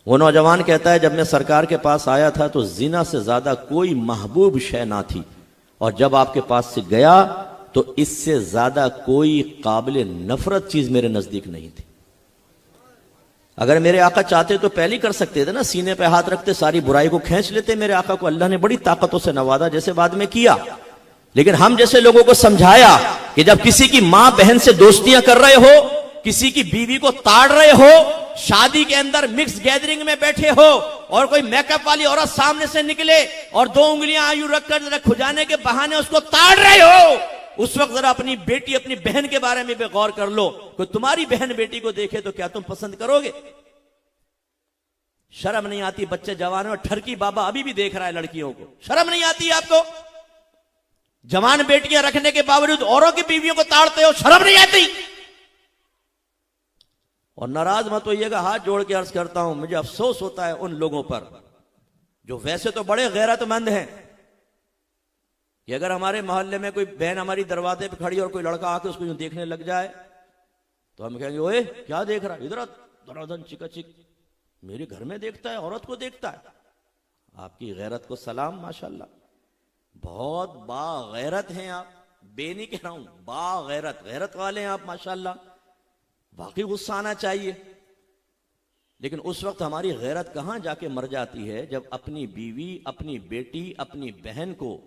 Speaker 1: وہ نوجوان کہتا ہے جب میں سرکار کے پاس آیا تھا تو زنا سے زیادہ کوئی محبوب شے نہ تھی، اور جب آپ کے پاس سے گیا تو اس سے زیادہ کوئی قابل نفرت چیز میرے نزدیک نہیں تھی۔ اگر میرے آقا چاہتے تو پہلے کر سکتے تھے نا، سینے پہ ہاتھ رکھتے ساری برائی کو کھینچ لیتے۔ میرے آقا کو اللہ نے بڑی طاقتوں سے نوازا جیسے بعد میں کیا، لیکن ہم جیسے لوگوں کو سمجھایا کہ جب کسی کی ماں بہن سے دوستیاں کر رہے ہو، کسی کی بیوی کو تاڑ رہے ہو، شادی کے اندر مکس گیدرنگ میں بیٹھے ہو اور کوئی میک اپ والی عورت سامنے سے نکلے اور 2 انگلیاں آیوں رکھ کر ذرا کھجانے کے بہانے اس کو تاڑ رہے ہو، اس وقت ذرا اپنی بیٹی اپنی بہن کے بارے میں بھی غور کر لو۔ کوئی تمہاری بہن بیٹی کو دیکھے تو کیا تم پسند کرو گے؟ شرم نہیں آتی؟ بچے جوان اور ٹھرکی بابا ابھی بھی دیکھ رہا ہے لڑکیوں کو، شرم نہیں آتی آپ کو؟ جوان بیٹیاں رکھنے کے باوجود اوروں کی بیویوں کو تاڑتے ہو، شرم نہیں آتی؟ اور ناراض مت ہوئیے گا، ہاتھ جوڑ کے عرض کرتا ہوں مجھے افسوس ہوتا ہے ان لوگوں پر جو ویسے تو بڑے غیرت مند ہیں کہ اگر ہمارے محلے میں کوئی بہن ہماری دروازے پہ کھڑی اور کوئی لڑکا آ کے اس کو یوں دیکھنے لگ جائے تو ہم کہیں گے اوئے کیا دیکھ رہا ہے، ادھر دراز چکا چک، میرے گھر میں دیکھتا ہے، عورت کو دیکھتا ہے۔ آپ کی غیرت کو سلام، ماشاءاللہ، بہت باغیرت ہیں آپ، بے نہیں کہہ رہا ہوں، باغیرت، غیرت والے ہیں آپ ماشاءاللہ، واقعی غصہ آنا چاہیے۔ لیکن اس وقت ہماری غیرت کہاں جا کے مر جاتی ہے جب اپنی بیوی، اپنی بیٹی، اپنی بہن کو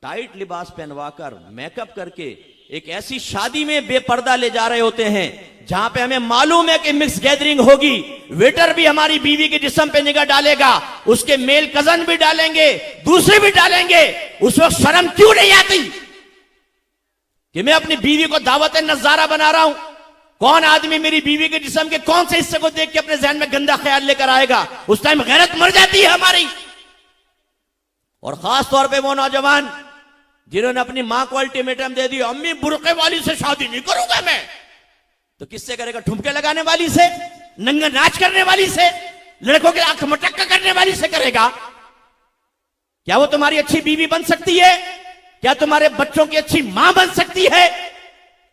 Speaker 1: ٹائٹ لباس پہنوا کر میک اپ کر کے ایک ایسی شادی میں بے پردہ لے جا رہے ہوتے ہیں جہاں پہ ہمیں معلوم ہے کہ مکس گیدرنگ ہوگی، ویٹر بھی ہماری بیوی کے جسم پہ نگاہ ڈالے گا، اس کے میل کزن بھی ڈالیں گے، دوسرے بھی ڈالیں گے، اس وقت شرم کیوں نہیں آتی کہ میں اپنی بیوی کو دعوت نظارہ بنا رہا ہوں؟ کون آدمی میری بیوی کے جسم کے کون سے حصے کو دیکھ کے اپنے ذہن میں گندا خیال لے کر آئے گا؟ اس ٹائم غیرت مر جاتی ہے ہماری۔ اور خاص طور پہ وہ نوجوان جنہوں نے اپنی ماں کو الٹیمیٹم دے دی، امی برقعے والی سے شادی نہیں کروں گا میں، تو کس سے کرے گا؟ ٹھمکے لگانے والی سے، ننگا ناچ کرنے والی سے، لڑکوں کے آنکھ مٹکا کرنے والی سے کرے گا؟ کیا وہ تمہاری اچھی بیوی بن سکتی ہے؟ کیا تمہارے بچوں کی اچھی ماں بن سکتی ہے؟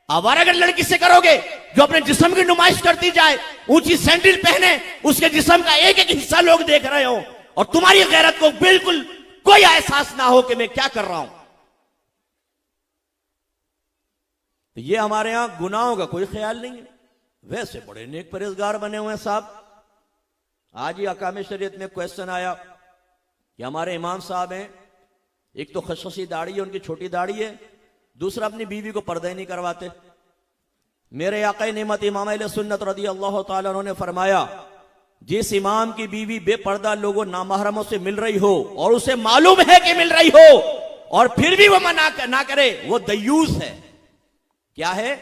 Speaker 1: آوارہ اگر لڑکی سے کرو گے جو اپنے جسم کی نمائش کرتی جائے، اونچی سینڈل پہنے، اس کے جسم کا ایک ایک حصہ لوگ دیکھ رہے ہوں اور تمہاری غیرت کو بالکل کوئی احساس نہ ہو کہ میں کیا کر رہا ہوں، تو یہ ہمارے ہاں گناہوں کا کوئی خیال نہیں ہے۔ ویسے بڑے نیک پرہیزگار بنے ہوئے ہیں صاحب۔ آج ہی احکام شریعت میں کویسچن آیا کہ ہمارے امام صاحب ہیں، ایک تو خشخشی داڑھی ہے، ان کی چھوٹی داڑھی ہے، دوسرا اپنی بیوی کو پردہ نہیں کرواتے۔ میرے آقا نعمت امام اہل سنت رضی اللہ تعالیٰ عنہ نے فرمایا جس امام کی بیوی بے پردہ لوگوں نامحرموں سے مل رہی ہو اور اسے معلوم ہے کہ مل رہی ہو اور پھر بھی وہ منع نہ کرے، وہ دیوس ہے۔ کیا ہے؟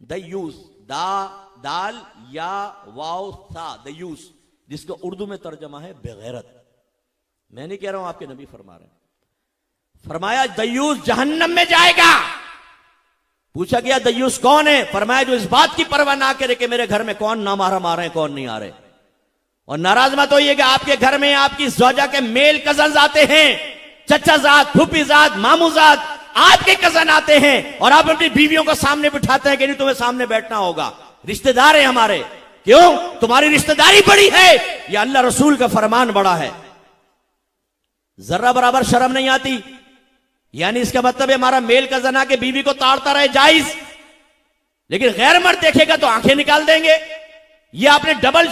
Speaker 1: دیوس، دال یا واو تھا، دیوس، جس کا اردو میں ترجمہ ہے بغیرت۔ میں نہیں کہہ رہا ہوں، آپ کے نبی فرما رہے ہیں۔ فرمایا دیوس جہنم میں جائے گا۔ پوچھا گیا دیوس کون ہے؟ فرمایا جو اس بات کی پرواہ نہ کرے کہ میرے گھر میں کون نامحرم آ رہے ہیں کون نہیں آ رہے۔ اور ناراض مت ہوئیے کہ آپ کے گھر میں آپ کی زوجہ کے میل کزنز آتے ہیں، چچا زاد، پھوپھی زاد، مامو زاد، آپ کے کزن آتے ہیں اور آپ اپنی بیویوں کو سامنے بٹھاتے ہیں کہ نہیں تمہیں سامنے بیٹھنا ہوگا، رشتہ دار ہیں ہمارے۔ کیوں؟ تمہاری رشتہ داری بڑی ہے یا اللہ رسول کا فرمان بڑا ہے؟ ذرہ برابر شرم نہیں آتی؟ یعنی اس کا مطلب ہے ہمارا میل کزن آ کے بیوی کو تاڑتا رہے جائز، لیکن غیر مرد دیکھے گا تو آنکھیں نکال دیں گے۔ یہ آپ نے ڈبل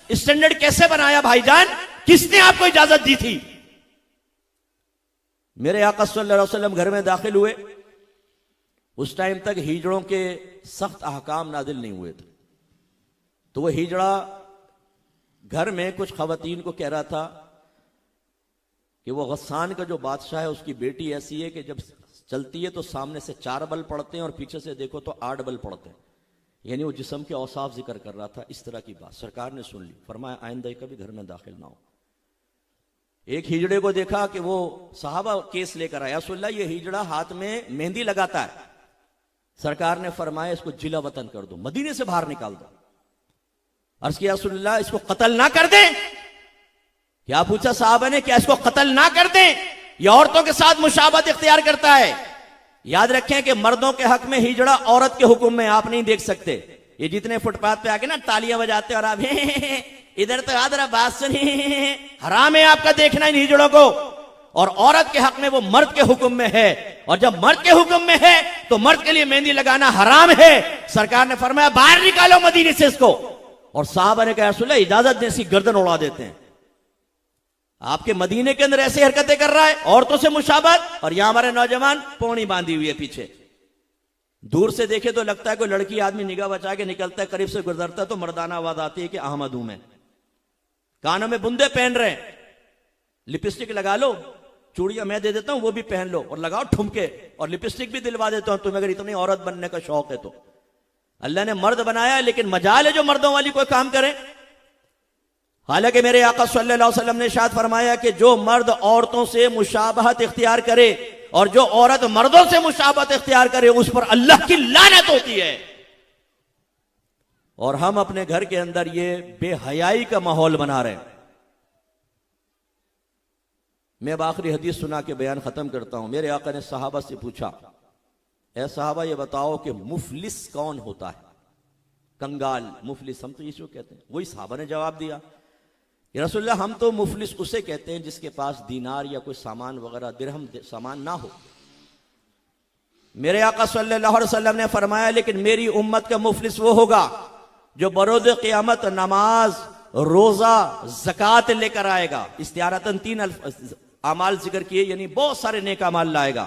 Speaker 1: اسٹینڈرڈ کیسے بنایا بھائی جان؟ کس نے آپ کو اجازت دی تھی؟ میرے آقا صلی اللہ علیہ وسلم گھر میں داخل ہوئے، اس ٹائم تک ہجڑوں کے سخت احکام نازل نہیں ہوئے تھے، تو وہ ہجڑا گھر میں کچھ خواتین کو کہہ رہا تھا کہ وہ غسان کا جو بادشاہ ہے اس کی بیٹی ایسی ہے کہ جب چلتی ہے تو سامنے سے 4 بل پڑتے ہیں اور پیچھے سے دیکھو تو 8 بل پڑتے ہیں، یعنی وہ جسم کے اوصاف ذکر کر رہا تھا۔ اس طرح کی بات سرکار نے سن لی، فرمایا آئندہ کبھی گھر میں داخل نہ ہو۔ ایک ہجڑے کو دیکھا کہ وہ صحابہ کیس لے کر آیا، رسول اللہ یہ ہجڑا ہاتھ میں مہندی لگاتا ہے. سرکار نے فرمایا اس کو جلا وطن کر دو، مدینے سے باہر نکال دو. عرض کیا رسول اللہ اس کو قتل نہ کر دیں؟ کیا پوچھا صحابہ نے، کیا اس کو قتل نہ کر دیں؟ یہ عورتوں کے ساتھ مشابہت اختیار کرتا ہے. یاد رکھیں کہ مردوں کے حق میں ہجڑا عورت کے حکم میں آپ نہیں دیکھ سکتے. یہ جتنے فٹ پاتھ پہ آ کے نا تالیاں بجاتے اور آپ ادھر تو ادھر بات سنی، حرام ہے آپ کا دیکھنا ان ہجڑوں کو. اور عورت کے حق میں وہ مرد کے حکم میں ہے، اور جب مرد کے حکم میں ہے تو مرد کے لیے مہندی لگانا حرام ہے. سرکار نے فرمایا باہر نکالو مدینے سے اس کو. اور صحابہ نے کہا رسول اللہ اجازت دیں، اسی گردن اڑا دیتے ہیں. آپ کے مدینے کے اندر ایسے حرکتیں کر رہا ہے، عورتوں سے مشابہت، اور یہاں ہمارے نوجوان پونی باندھی ہوئی ہے پیچھے. دور سے دیکھے تو لگتا ہے کوئی لڑکی آدمی نگاہ بچا کے نکلتا ہے، قریب سے گزرتا ہے تو مردانہ آواز آتی ہے کہ احمد ہوں میں. کانوں میں بندے پہن رہے ہیں، لپسٹک لگا لو، چوڑیاں میں دے دیتا ہوں وہ بھی پہن لو، اور لگاؤ ٹھمکے، اور لپسٹک بھی دلوا دیتا ہوں تمہیں اگر اتنی عورت بننے کا شوق ہے تو. اللہ نے مرد بنایا ہے لیکن مجال ہے جو مردوں والی کوئی کام کرے. حالانکہ میرے آقا صلی اللہ علیہ وسلم نے ارشاد فرمایا کہ جو مرد عورتوں سے مشابہت اختیار کرے اور جو عورت مردوں سے مشابہت اختیار کرے اس پر اللہ کی لعنت ہوتی ہے. اور ہم اپنے گھر کے اندر یہ بے حیائی کا ماحول بنا رہے ہیں. میں آخری حدیث سنا کے بیان ختم کرتا ہوں. میرے آقا نے صحابہ سے پوچھا اے صحابہ یہ بتاؤ کہ مفلس کون ہوتا ہے؟ کنگال، مفلس ہم تو یہ کہتے ہیں. وہی صحابہ نے جواب دیا یا رسول اللہ ہم تو مفلس اسے کہتے ہیں جس کے پاس دینار یا کوئی سامان وغیرہ درہم سامان نہ ہو. میرے آقا صلی اللہ علیہ وسلم نے فرمایا لیکن میری امت کا مفلس وہ ہوگا جو بروز قیامت نماز، روزہ، زکوٰۃ لے کر آئے گا. استعارتاً 3 اعمال ذکر کیے، یعنی بہت سارے نیک اعمال لائے گا.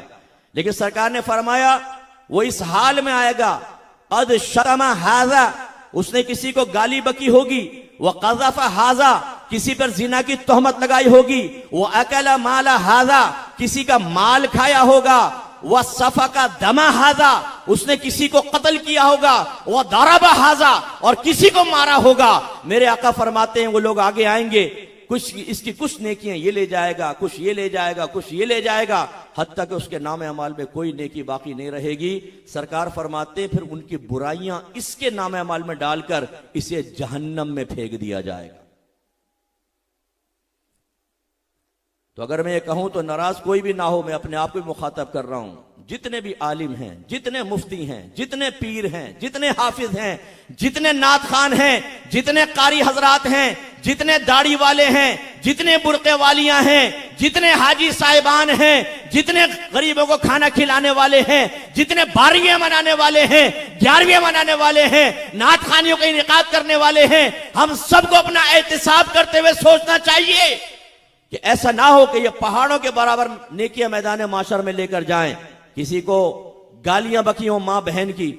Speaker 1: لیکن سرکار نے فرمایا وہ اس حال میں آئے گا قد شتم ھذا، اس نے کسی کو گالی بکی ہوگی، وقذف ھذا، کسی پر زنا کی تہمت لگائی ہوگی، واکل مال ھذا، کسی کا مال کھایا ہوگا، وسفک دم ھذا، اس نے کسی کو قتل کیا ہوگا، وضرب ھذا، اور کسی کو مارا ہوگا. میرے آقا فرماتے ہیں وہ لوگ آگے آئیں گے، کچھ اس کی کچھ نیکیاں یہ لے جائے گا، کچھ یہ لے جائے گا، کچھ یہ لے جائے گا، حتیٰ کہ اس کے نام اعمال میں کوئی نیکی باقی نہیں رہے گی. سرکار فرماتے ہیں پھر ان کی برائیاں اس کے نام اعمال میں ڈال کر اسے جہنم میں پھینک دیا جائے گا. تو اگر میں یہ کہوں تو ناراض کوئی بھی نہ ہو، میں اپنے آپ کو بھی مخاطب کر رہا ہوں. جتنے بھی عالم ہیں، جتنے مفتی ہیں، جتنے پیر ہیں، جتنے حافظ ہیں، جتنے نعت خوان ہیں، جتنے قاری حضرات ہیں، جتنے داڑھی والے ہیں، جتنے برقع والیاں ہیں، جتنے حاجی صاحبان ہیں، جتنے غریبوں کو کھانا کھلانے والے ہیں، جتنے 12ویں منانے والے ہیں، 11ویں منانے والے ہیں، نعت خوانیوں کا انعقاد کرنے والے ہیں، ہم سب کو اپنا احتساب کرتے ہوئے سوچنا چاہیے کہ ایسا نہ ہو کہ یہ پہاڑوں کے برابر نیکیاں میدان معاشر میں لے کر جائیں. کسی کو گالیاں بکی ہوں ماں بہن کی،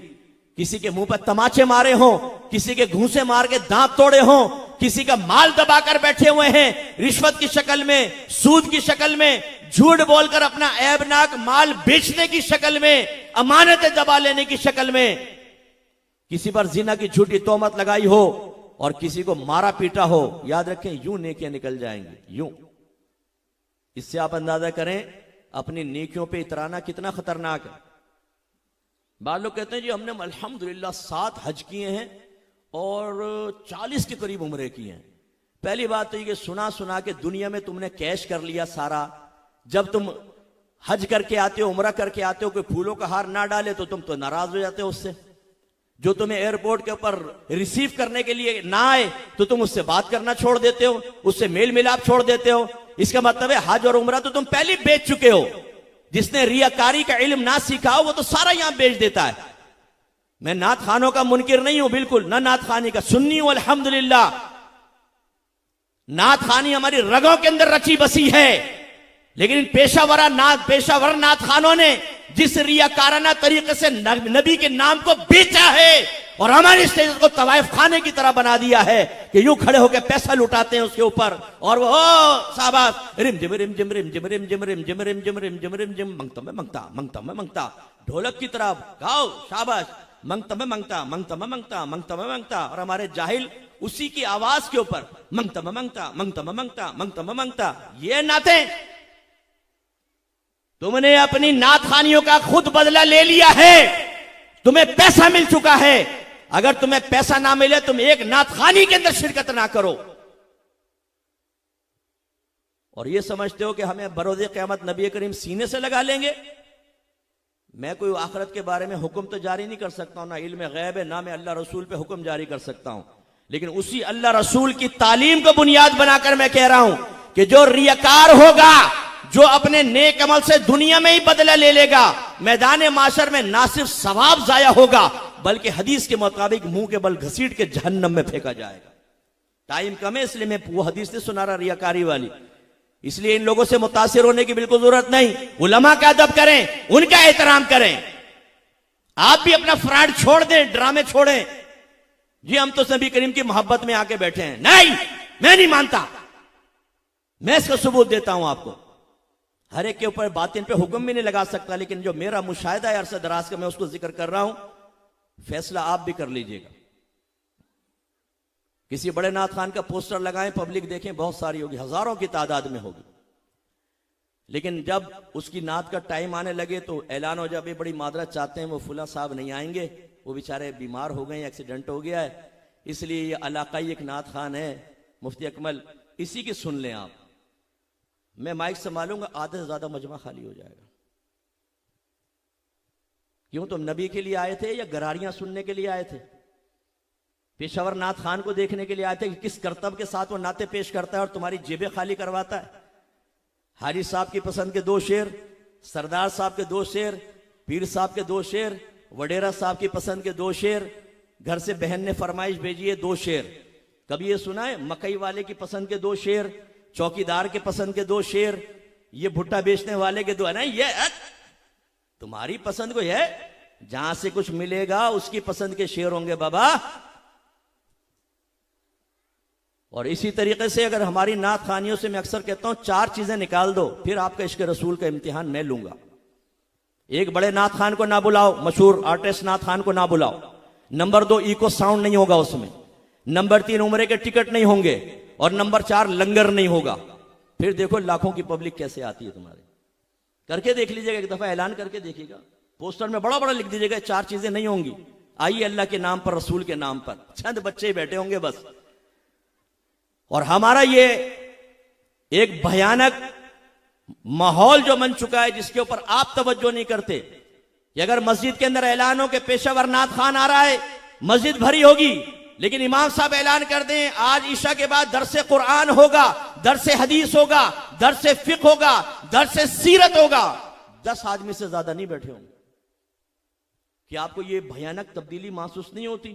Speaker 1: کسی کے منہ پر تماچے مارے ہوں، کسی کے گھونسے مار کے دانت توڑے ہوں، کسی کا مال دبا کر بیٹھے ہوئے ہیں رشوت کی شکل میں، سود کی شکل میں، جھوٹ بول کر اپنا عیبناک مال بیچنے کی شکل میں، امانتیں دبا لینے کی شکل میں، کسی پر زنا کی جھوٹی تہمت لگائی ہو اور کسی کو مارا پیٹا ہو. یاد رکھیں یوں نیکیاں نکل جائیں گی، یوں. اس سے آپ اندازہ کریں اپنی نیکیوں پہ اترانا کتنا خطرناک ہے. بعض لوگ کہتے ہیں جی ہم نے الحمدللہ 7 حج کیے ہیں اور 40 کے قریب عمرے کیے ہیں. پہلی بات تو یہ کہ سنا کہ دنیا میں تم نے کیش کر لیا سارا. جب تم حج کر کے آتے ہو، عمرہ کر کے آتے ہو، کوئی پھولوں کا ہار نہ ڈالے تو تم تو ناراض ہو جاتے ہو اس سے. جو تمہیں ایئرپورٹ کے اوپر ریسیو کرنے کے لیے نہ آئے تو تم اس سے بات کرنا چھوڑ دیتے ہو، اس سے میل ملاپ چھوڑ دیتے ہو. اس کا مطلب ہے حج اور عمرہ تو تم پہلے بیچ چکے ہو. جس نے ریاکاری کا علم نہ سیکھا ہو وہ تو سارا یہاں بیچ دیتا ہے. میں نعت خوانوں کا منکر نہیں ہوں، بالکل نہ نعت خوانی کا، سنی ہوں الحمدللہ. نعت خوانی ہماری رگوں کے اندر رچی بسی ہے، لیکن پیشہ ور نعت خوانوں نے جس ریاکارانہ طریقے سے نبی کے نام کو بیچا ہے اور ہماری اسٹیج کو طوائف خانے کی طرح بنا دیا ہے کہ یوں کھڑے ہو کے پیسہ لٹاتے ہیں اس کے اوپر، اور وہ صاحب رم جم رم جم رم جم رم جم رم جم رم جم رم جم رم جم منگتا میں منگتا منگتا میں منگتا، ڈھولک کی طرح گاؤ شاباش، منگتا میں منگتا منگتا میں منگتا منگتا میں منگتا. اور ہمارے جاہل اسی کی آواز کے اوپر منگتا منگتا منگتا منگتا منگتا منگتا، یہ نعتیں تم نے اپنی نعت خوانیوں کا خود بدلہ لے لیا ہے، تمہیں پیسہ مل چکا ہے، اگر تمہیں پیسہ نہ ملے تم ایک نعت خوانی کے اندر شرکت نہ کرو، اور یہ سمجھتے ہو کہ ہمیں بروز قیامت نبی کریم سینے سے لگا لیں گے۔ میں کوئی آخرت کے بارے میں حکم تو جاری نہیں کر سکتا ہوں، نہ علم غیب ہے، نہ میں اللہ رسول پہ حکم جاری کر سکتا ہوں، لیکن اسی اللہ رسول کی تعلیم کو بنیاد بنا کر میں کہہ رہا ہوں کہ جو ریاکار ہوگا، جو اپنے نیک عمل سے دنیا میں ہی بدلہ لے لے گا، میدان معاشر میں نہ صرف ثواب ضائع ہوگا بلکہ حدیث کے مطابق منہ کے بل گھسیٹ کے جہنم میں پھینکا جائے گا۔ ٹائم کم ہے اس لیے میں وہ حدیث نہیں سنا رہا ریاکاری والی، اس لیے ان لوگوں سے متاثر ہونے کی بالکل ضرورت نہیں۔ علماء کا ادب کریں، ان کا احترام کریں، آپ بھی اپنا فراڈ چھوڑ دیں، ڈرامے چھوڑیں۔ جی ہم تو نبی کریم کی محبت میں آ کے بیٹھے ہیں، نہیں میں نہیں مانتا، میں اس کا ثبوت دیتا ہوں آپ کو۔ ہر ایک کے اوپر باطن پہ حکم بھی نہیں لگا سکتا، لیکن جو میرا مشاہدہ ہے عرصہ دراز کا میں اس کو ذکر کر رہا ہوں، فیصلہ آپ بھی کر لیجئے گا۔ کسی بڑے نعت خان کا پوسٹر لگائیں، پبلک دیکھیں، بہت ساری ہوگی، ہزاروں کی تعداد میں ہوگی، لیکن جب اس کی نعت کا ٹائم آنے لگے تو اعلان ہو جائے بڑی معذرت چاہتے ہیں وہ فلاں صاحب نہیں آئیں گے، وہ بیچارے بیمار ہو گئے، ایکسیڈنٹ ہو گیا ہے، اس لیے یہ علاقائی ایک نعت خان ہے مفتی اکمل، اسی کی سن لیں آپ۔ میں مائک سنبھالوں گا، آدھے سے زیادہ مجمع خالی ہو جائے گا۔ کیوں تم نبی کے لیے آئے تھے یا گراریاں سننے کے لیے آئے تھے؟ پیشاور نعت خان کو دیکھنے کے لیے آئے تھے کہ کس کرتب کے ساتھ وہ نعتیں پیش کرتا ہے اور تمہاری جیبیں خالی کرواتا ہے؟ حاجی صاحب کی پسند کے 2 شعر، سردار صاحب کے 2 شعر، پیر صاحب کے 2 شعر، وڈیرا صاحب کی پسند کے 2 شعر، گھر سے بہن نے فرمائش بھیجی ہے 2 شعر۔ کبھی یہ سنا ہے مکئی والے کی پسند کے 2 شعر، چوکی دار کے پسند کے 2 شعر، یہ بھٹا بیچنے والے کے 2؟ نہیں، یہ تمہاری پسند کو ہے، جہاں سے کچھ ملے گا اس کی پسند کے شعر ہوں گے بابا۔ اور اسی طریقے سے اگر ہماری نعت خوانیوں سے میں اکثر کہتا ہوں 4 چیزیں نکال دو، پھر آپ کا عشق رسول کا امتحان میں لوں گا۔ ایک، بڑے نعت خان کو نہ بلاؤ، مشہور آرٹسٹ نعت خان کو نہ بلاؤ۔ نمبر 2، ایکو ساؤنڈ نہیں ہوگا اس میں۔ نمبر 3، عمرے کے ٹکٹ نہیں ہوں گے۔ اور نمبر 4، لنگر نہیں ہوگا۔ پھر دیکھو لاکھوں کی پبلک کیسے آتی ہے تمہارے۔ کر کے دیکھ لیجئے گا، ایک دفعہ اعلان کر کے دیکھیے گا، پوسٹر میں بڑا بڑا لکھ دیجئے گا 4 چیزیں نہیں ہوں گی، آئیے اللہ کے نام پر، رسول کے نام پر، چند بچے بیٹھے ہوں گے بس۔ اور ہمارا یہ ایک بھیانک ماحول جو بن چکا ہے جس کے اوپر آپ توجہ نہیں کرتے، کہ اگر مسجد کے اندر اعلان ہو کہ پیشہ ور نعت خان آ رہا ہے، مسجد بھری ہوگی، لیکن امام صاحب اعلان کر دیں آج عشاء کے بعد درس قرآن ہوگا، درس حدیث ہوگا، درس فقہ ہوگا، درس سیرت ہوگا، 10 آدمی سے زیادہ نہیں بیٹھے ہوں گے۔ کیا آپ کو یہ بھیانک تبدیلی محسوس نہیں ہوتی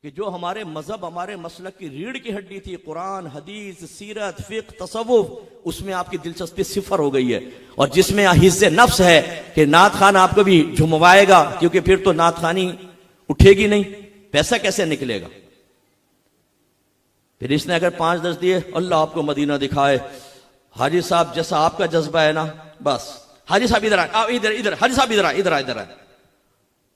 Speaker 1: کہ جو ہمارے مذہب، ہمارے مسلک کی ریڑھ کی ہڈی تھی، قرآن، حدیث، سیرت، فقہ، تصوف، اس میں آپ کی دلچسپی صفر ہو گئی ہے، اور جس میں حس نفس ہے کہ نعت خان آپ کو بھی جھموائے گا، کیونکہ پھر تو نعت خانی اٹھے گی نہیں، پیسہ کیسے نکلے گا؟ پھر اس نے اگر 5-10 دیے، اللہ آپ کو مدینہ دکھائے، حاجی صاحب جیسا آپ کا جذبہ ہے نا، بس حاجی صاحب ادھر آئے، ادھر حاجی صاحب ادھر آئے۔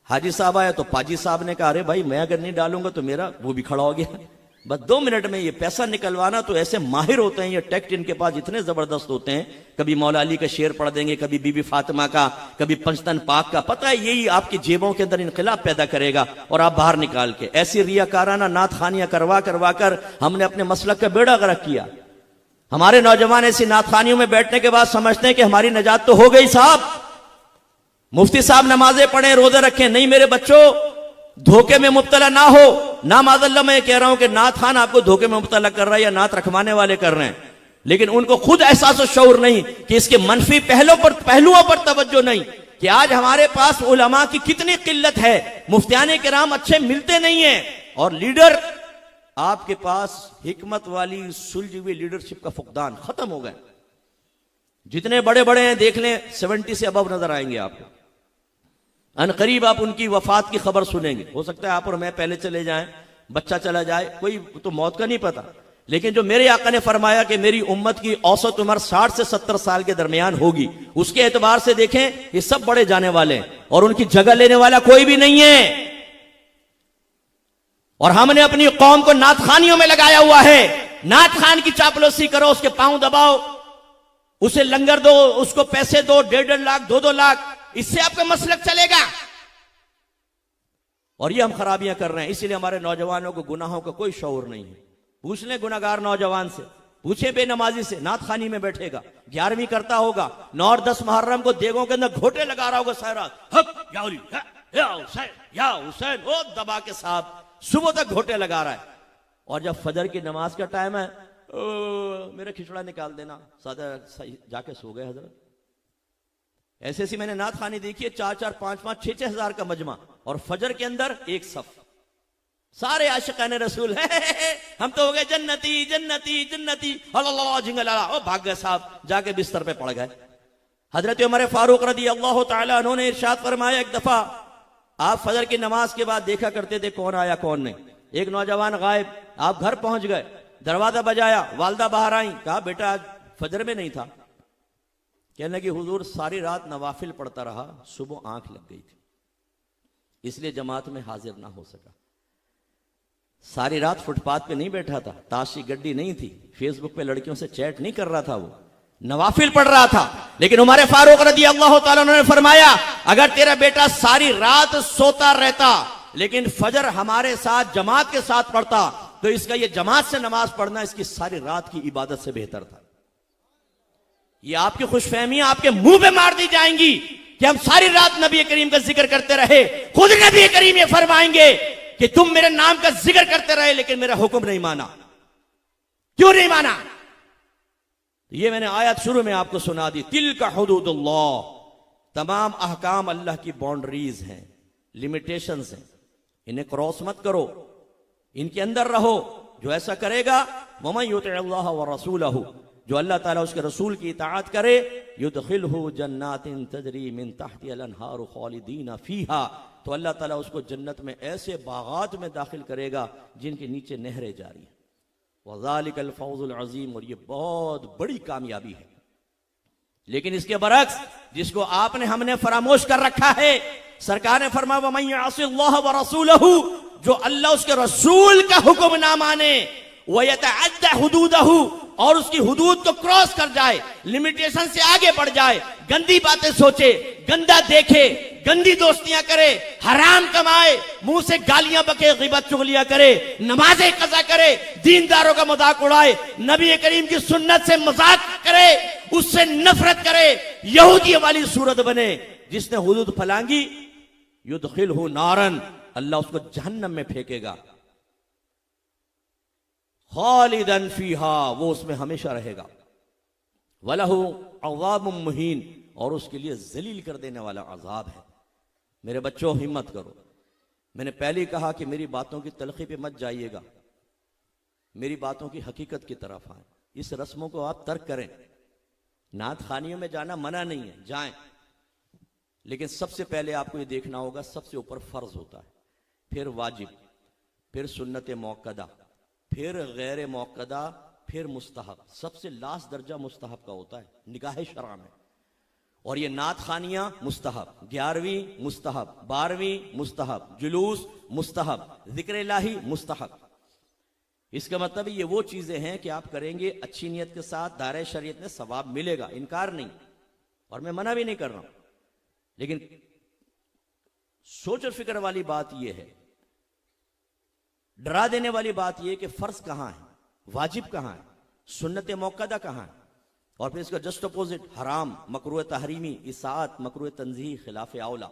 Speaker 1: حاجی صاحب آئے تو پاجی صاحب نے کہا ارے بھائی میں اگر نہیں ڈالوں گا تو میرا، وہ بھی کھڑا ہو گیا۔ بس 2 منٹ میں یہ پیسہ نکلوانا، تو ایسے ماہر ہوتے ہیں یہ ٹیکٹ، ان کے پاس اتنے زبردست ہوتے ہیں، کبھی مولا علی کا شعر پڑھ دیں گے، کبھی بی بی فاطمہ کا، کبھی پنجتن پاک کا، پتہ ہے یہی آپ کی جیبوں کے اندر انقلاب پیدا کرے گا، اور آپ باہر نکال کے ایسی ریاکارانہ نعت خوانیاں کروا کر ہم نے اپنے مسلک کا بیڑا غرق کیا۔ ہمارے نوجوان ایسی نعت خوانیوں میں بیٹھنے کے بعد سمجھتے ہیں کہ ہماری نجات تو ہو گئی صاحب، مفتی صاحب نمازیں پڑھیں، روزے رکھیں، نہیں میرے بچوں، دھوکے میں مبتلا نہ ہو۔ نہ معاذ اللہ میں کہہ رہا ہوں کہ نعت خان آپ کو دھوکے میں مبتلا کر رہا ہے یا نعت رکھوانے والے کر رہے ہیں، لیکن ان کو خود احساس و شعور نہیں کہ اس کے منفی پہلوؤں پر توجہ نہیں، کہ آج ہمارے پاس علماء کی کتنی قلت ہے، مفتیان کرام اچھے ملتے نہیں ہیں، اور لیڈر آپ کے پاس حکمت والی سلجھی ہوئی لیڈرشپ کا فقدان ختم ہو گئے۔ جتنے بڑے بڑے ہیں دیکھ لیں 70 سے ابو نظر آئیں گے آپ کو، ان قریب آپ ان کی وفات کی خبر سنیں گے۔ ہو سکتا ہے آپ اور میں پہلے چلے جائیں، بچہ چلا جائے، کوئی تو موت کا نہیں پتا، لیکن جو میرے آقا نے فرمایا کہ میری امت کی اوسط عمر 60 سے 70 سال کے درمیان ہوگی، اس کے اعتبار سے دیکھیں یہ سب بڑے جانے والے ہیں، اور ان کی جگہ لینے والا کوئی بھی نہیں ہے۔ اور ہم نے اپنی قوم کو نعت خوانیوں میں لگایا ہوا ہے. نعت خوان کی چاپلوسی کرو، اس کے پاؤں دباؤ، اسے لنگر دو، اس کو پیسے دو، 1.5 لاکھ 2 لاکھ، اس سے آپ کا مسلک چلے گا. اور یہ ہم خرابیاں کر رہے ہیں. اسی لیے ہمارے نوجوانوں کو گناہوں کا کوئی شعور نہیں ہے. پوچھ لیں گناہگار نوجوان سے، پوچھیں بے نمازی سے، نعت خوانی میں بیٹھے گا، 11ویں کرتا ہوگا، 9 اور 10 محرم کو دیگوں کے اندر گھوٹے لگا رہا ہوگا سارا، حق یا علی یا حسین یا حسین، وہ دبا کے صاحب صبح تک گھوٹے لگا رہا ہے. اور جب فجر کی نماز کا ٹائم ہے، میرا کھچڑا نکال دینا، سادہ جا کے سو گئے حضرت. ایسے ایسی میں نے نعت خوانی دیکھی ہے، 4 5 6 ہزار کا مجمع، اور فجر کے اندر ایک صف، سارے عاشقان رسول ہیں، ہم تو ہو گئے جنتی جنتی جنتی، اللہ جنگلالا، او بھاگ گئے صاحب، جا کے بستر پہ پڑ گئے. حضرت عمر فاروق رضی اللہ تعالیٰ عنہ نے ارشاد فرمایا، ایک دفعہ آپ فجر کی نماز کے بعد دیکھا کرتے تھے کون آیا کون نہیں. ایک نوجوان غائب، آپ گھر پہنچ گئے، دروازہ بجایا، والدہ باہر آئیں، کہا بیٹا آج فجر میں نہیں تھا. کہنے لگی حضور ساری رات نوافل پڑھتا رہا، صبح آنکھ لگ گئی تھی، اس لیے جماعت میں حاضر نہ ہو سکا. ساری رات فٹ پاتھ پہ نہیں بیٹھا تھا، تاش کی گڈی نہیں تھی، فیس بک پہ لڑکیوں سے چیٹ نہیں کر رہا تھا، وہ نوافل پڑھ رہا تھا. لیکن عمر فاروق رضی اللہ تعالیٰ عنہ نے فرمایا، اگر تیرا بیٹا ساری رات سوتا رہتا لیکن فجر ہمارے ساتھ جماعت کے ساتھ پڑھتا تو اس کا یہ جماعت سے نماز پڑھنا اس کی ساری رات کی عبادت سے بہتر تھا. یہ آپ کی خوش فہمیاں آپ کے منہ پہ مار دی جائیں گی کہ ہم ساری رات نبی کریم کا ذکر کرتے رہے. خود نبی کریم یہ فرمائیں گے کہ تم میرے نام کا ذکر کرتے رہے لیکن میرا حکم نہیں مانا. کیوں نہیں مانا؟ یہ میں نے آیت شروع میں آپ کو سنا دی، تلک حدود اللہ، تمام احکام اللہ کی باؤنڈریز ہیں، لیمیٹیشنز ہیں، انہیں کراس مت کرو، ان کے اندر رہو. جو ایسا کرے گا، وَمَن يُطِعِ اللَّهَ وَرَسُولَهُ، جو اللہ تعالیٰ اس کے رسول کی اطاعت کرے، يُدْخِلْهُ جَنَّاتٍ تَجْرِي مِن تَحْتِهَا الْأَنْهَارُ خَالِدِينَ فِيهَا، تو اللہ تعالیٰ اس کو جنت میں ایسے باغات میں داخل کرے گا جن کے نیچے نہریں جاری ہیں. وَذَلِكَ الْفَوْزُ الْعَظِيمُ، اور یہ بہت بڑی کامیابی ہے. لیکن اس کے برعکس جس کو آپ نے ہم نے فراموش کر رکھا ہے، سرکار نے فرمایا وَمَن يَعْصِ اللَّهَ وَرَسُولَهُ، جو اللہ اس کے رسول کا حکم نہ مانے، وَيَتَعَدَّ حُدُودَهُ، اور اس کی حدود کو کراس کر جائے، لیمیٹیشن سے آگے بڑھ جائے، گندی باتیں سوچے، گندا دیکھے، گندی دوستیاں کرے، حرام کمائے، منہ سے گالیاں بکے، غیبت چغلیاں کرے، نمازیں قضا کرے، دینداروں کا مذاق اڑائے، نبی کریم کی سنت سے مذاق کرے، اس سے نفرت کرے، یہودی والی صورت بنے، جس نے حدود پھلانگی یدخلہ نارن، اللہ اس کو جہنم میں پھینکے گا، خالدن فیہا، وہ اس میں ہمیشہ رہے گا، وَلَهُ عَذَابٌ مُّہِینٌ، اور اس کے لیے ذلیل کر دینے والا عذاب ہے. میرے بچوں ہمت کرو. میں نے پہلے کہا کہ میری باتوں کی تلخی پہ مت جائیے گا، میری باتوں کی حقیقت کی طرف آئیں. اس رسموں کو آپ ترک کریں. نعت خوانیوں میں جانا منع نہیں ہے، جائیں، لیکن سب سے پہلے آپ کو یہ دیکھنا ہوگا سب سے اوپر فرض ہوتا ہے، پھر واجب، پھر سنت موقدہ، پھر غیر موقدہ، پھر مستحب. سب سے لاسٹ درجہ مستحب کا ہوتا ہے نگاہ شرع میں. اور یہ نعت خوانیاں مستحب، 11ویں مستحب، 12ویں مستحب، جلوس مستحب، ذکر الہی مستحب. اس کا مطلب یہ وہ چیزیں ہیں کہ آپ کریں گے اچھی نیت کے ساتھ، دائرہ شریعت میں ثواب ملے گا، انکار نہیں، اور میں منع بھی نہیں کر رہا ہوں. لیکن سوچ اور فکر والی بات یہ ہے، ڈرا دینے والی بات یہ کہ فرض کہاں ہے، واجب کہاں ہے، سنت موقدہ کہاں ہے، اور پھر اس کا جسٹ اپوزٹ حرام، مکروہ تحریمی، اطاعت، مکروہ تنزیہ، خلاف اولا.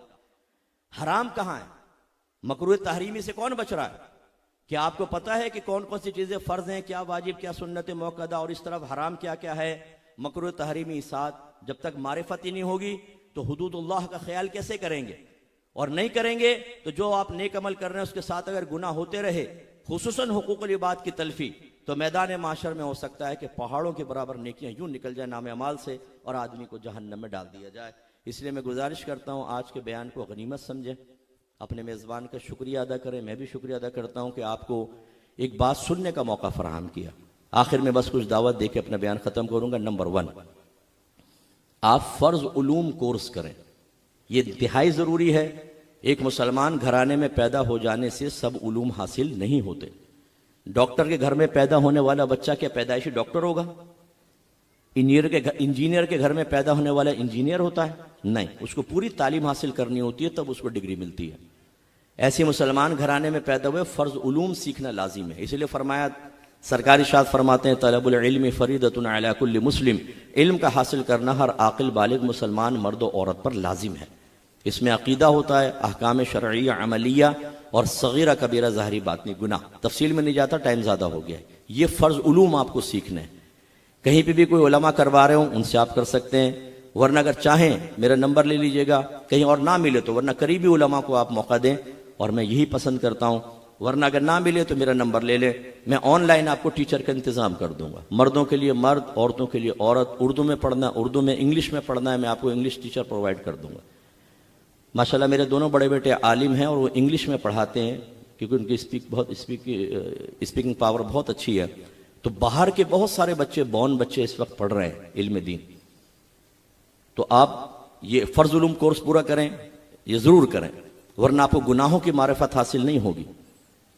Speaker 1: حرام کہاں ہے، مکروہ تحریمی سے کون بچ رہا ہے؟ کیا آپ کو پتا ہے کہ کون کون سی چیزیں فرض ہیں، کیا واجب، کیا سنت موقدہ، اور اس طرف حرام کیا کیا ہے؟ مکروہ تحریمی، اطاعت. جب تک معرفت ہی نہیں ہوگی تو حدود اللہ کا خیال کیسے کریں گے؟ اور نہیں کریں گے تو جو آپ نیک عمل کر رہے ہیں اس کے ساتھ اگر گناہ ہوتے رہے، خصوصاً حقوق العباد کی تلفی، تو میدان معاشر میں ہو سکتا ہے کہ پہاڑوں کے برابر نیکیاں یوں نکل جائیں نام اعمال سے اور آدمی کو جہنم میں ڈال دیا جائے. اس لیے میں گزارش کرتا ہوں آج کے بیان کو غنیمت سمجھیں، اپنے میزبان کا شکریہ ادا کریں. میں بھی شکریہ ادا کرتا ہوں کہ آپ کو ایک بات سننے کا موقع فراہم کیا. آخر میں بس کچھ دعوت دے کے اپنا بیان ختم کروں گا. نمبر 1، آپ فرض علوم کورس کریں، یہ انتہائی ضروری ہے. ایک مسلمان گھرانے میں پیدا ہو جانے سے سب علوم حاصل نہیں ہوتے. ڈاکٹر کے گھر میں پیدا ہونے والا بچہ کیا پیدائشی ڈاکٹر ہوگا؟ انجینئر کے گھر میں پیدا ہونے والا انجینئر ہوتا ہے؟ نہیں، اس کو پوری تعلیم حاصل کرنی ہوتی ہے تب اس کو ڈگری ملتی ہے. ایسے مسلمان گھرانے میں پیدا ہوئے فرض علوم سیکھنا لازم ہے. اس لیے فرمایا، سرکار ارشاد فرماتے ہیں طلب العلم فریضۃ علی کل مسلم، علم کا حاصل کرنا ہر عاقل بالغ مسلمان مرد و عورت پر لازم ہے. اس میں عقیدہ ہوتا ہے، احکام شرعیہ عملیہ اور صغیرہ کبیرہ ظاہری باطنی گناہ. تفصیل میں نہیں جاتا، ٹائم زیادہ ہو گیا ہے. یہ فرض علوم آپ کو سیکھنے ہیں. کہیں پہ بھی کوئی علماء کروا رہے ہوں ان سے آپ کر سکتے ہیں، ورنہ اگر چاہیں میرا نمبر لے لیجئے گا، کہیں اور نہ ملے تو ورنہ قریبی علماء کو آپ موقع دیں، اور میں یہی پسند کرتا ہوں. ورنہ اگر نہ ملے تو میرا نمبر لے لیں، میں آن لائن آپ کو ٹیچر کا انتظام کر دوں گا. مردوں کے لیے مرد، عورتوں کے لیے عورت. اردو میں پڑھنا ہے، اردو میں انگلش میں پڑھنا ہے، میں آپ کو انگلش ٹیچر پرووائڈ کر دوں گا. ماشاءاللہ میرے دونوں بڑے بیٹے عالم ہیں اور وہ انگلش میں پڑھاتے ہیں کیونکہ ان کی اسپیکنگ پاور بہت اچھی ہے. تو باہر کے بہت سارے بچے بچے اس وقت پڑھ رہے ہیں علم دین. تو آپ یہ فرض علوم کورس پورا کریں، یہ ضرور کریں، ورنہ آپ کو گناہوں کی معرفت حاصل نہیں ہوگی.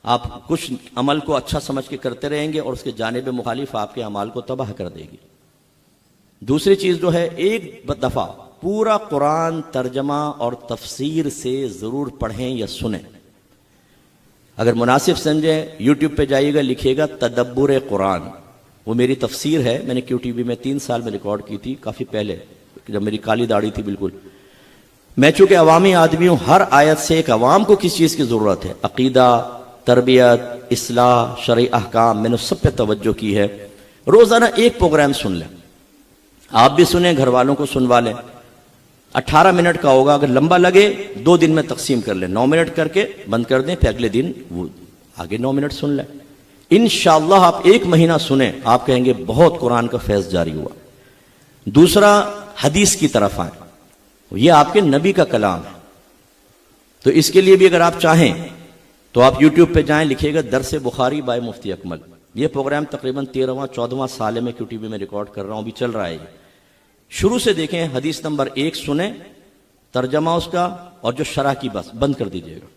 Speaker 1: آپ کچھ عمل کو اچھا سمجھ کے کرتے رہیں گے اور اس کے جانب مخالف آپ کے اعمال کو تباہ کر دے گی. دوسری چیز جو ہے، ایک دفعہ پورا قرآن ترجمہ اور تفسیر سے ضرور پڑھیں یا سنیں. اگر مناسب سمجھیں یوٹیوب پہ جائیے گا، لکھیے گا تدبر قرآن. وہ میری تفسیر ہے، میں نے کیو ٹی وی میں 3 سال میں ریکارڈ کی تھی، کافی پہلے جب میری کالی داڑھی تھی بالکل. میں چونکہ عوامی آدمی ہوں، ہر آیت سے ایک عوام کو کس چیز کی ضرورت ہے، عقیدہ، تربیت، اصلاح، شرعی احکام، میں نے سب پہ توجہ کی ہے. روزانہ ایک پروگرام سن لیں، آپ بھی سنیں، گھر والوں کو سنوا لیں. 18 منٹ کا ہوگا، اگر لمبا لگے 2 دن میں تقسیم کر لیں، 9 منٹ کر کے بند کر دیں، پھر اگلے دن وہ آگے 9 منٹ سن لیں. انشاءاللہ آپ 1 مہینہ سنیں، آپ کہیں گے بہت قرآن کا فیض جاری ہوا. دوسرا، حدیث کی طرف آئیں، یہ آپ کے نبی کا کلام ہے. تو اس کے لیے بھی اگر آپ چاہیں تو آپ یوٹیوب پہ جائیں، لکھیے گا درس بخاری بائی مفتی اکمل. یہ پروگرام تقریباً 13واں 14واں سال میں کیو ٹی وی میں ریکارڈ کر رہا ہوں، ابھی چل رہا ہے. شروع سے دیکھیں، حدیث نمبر 1 سنیں، ترجمہ اس کا، اور جو شرح کی بس بند کر دیجئے گا.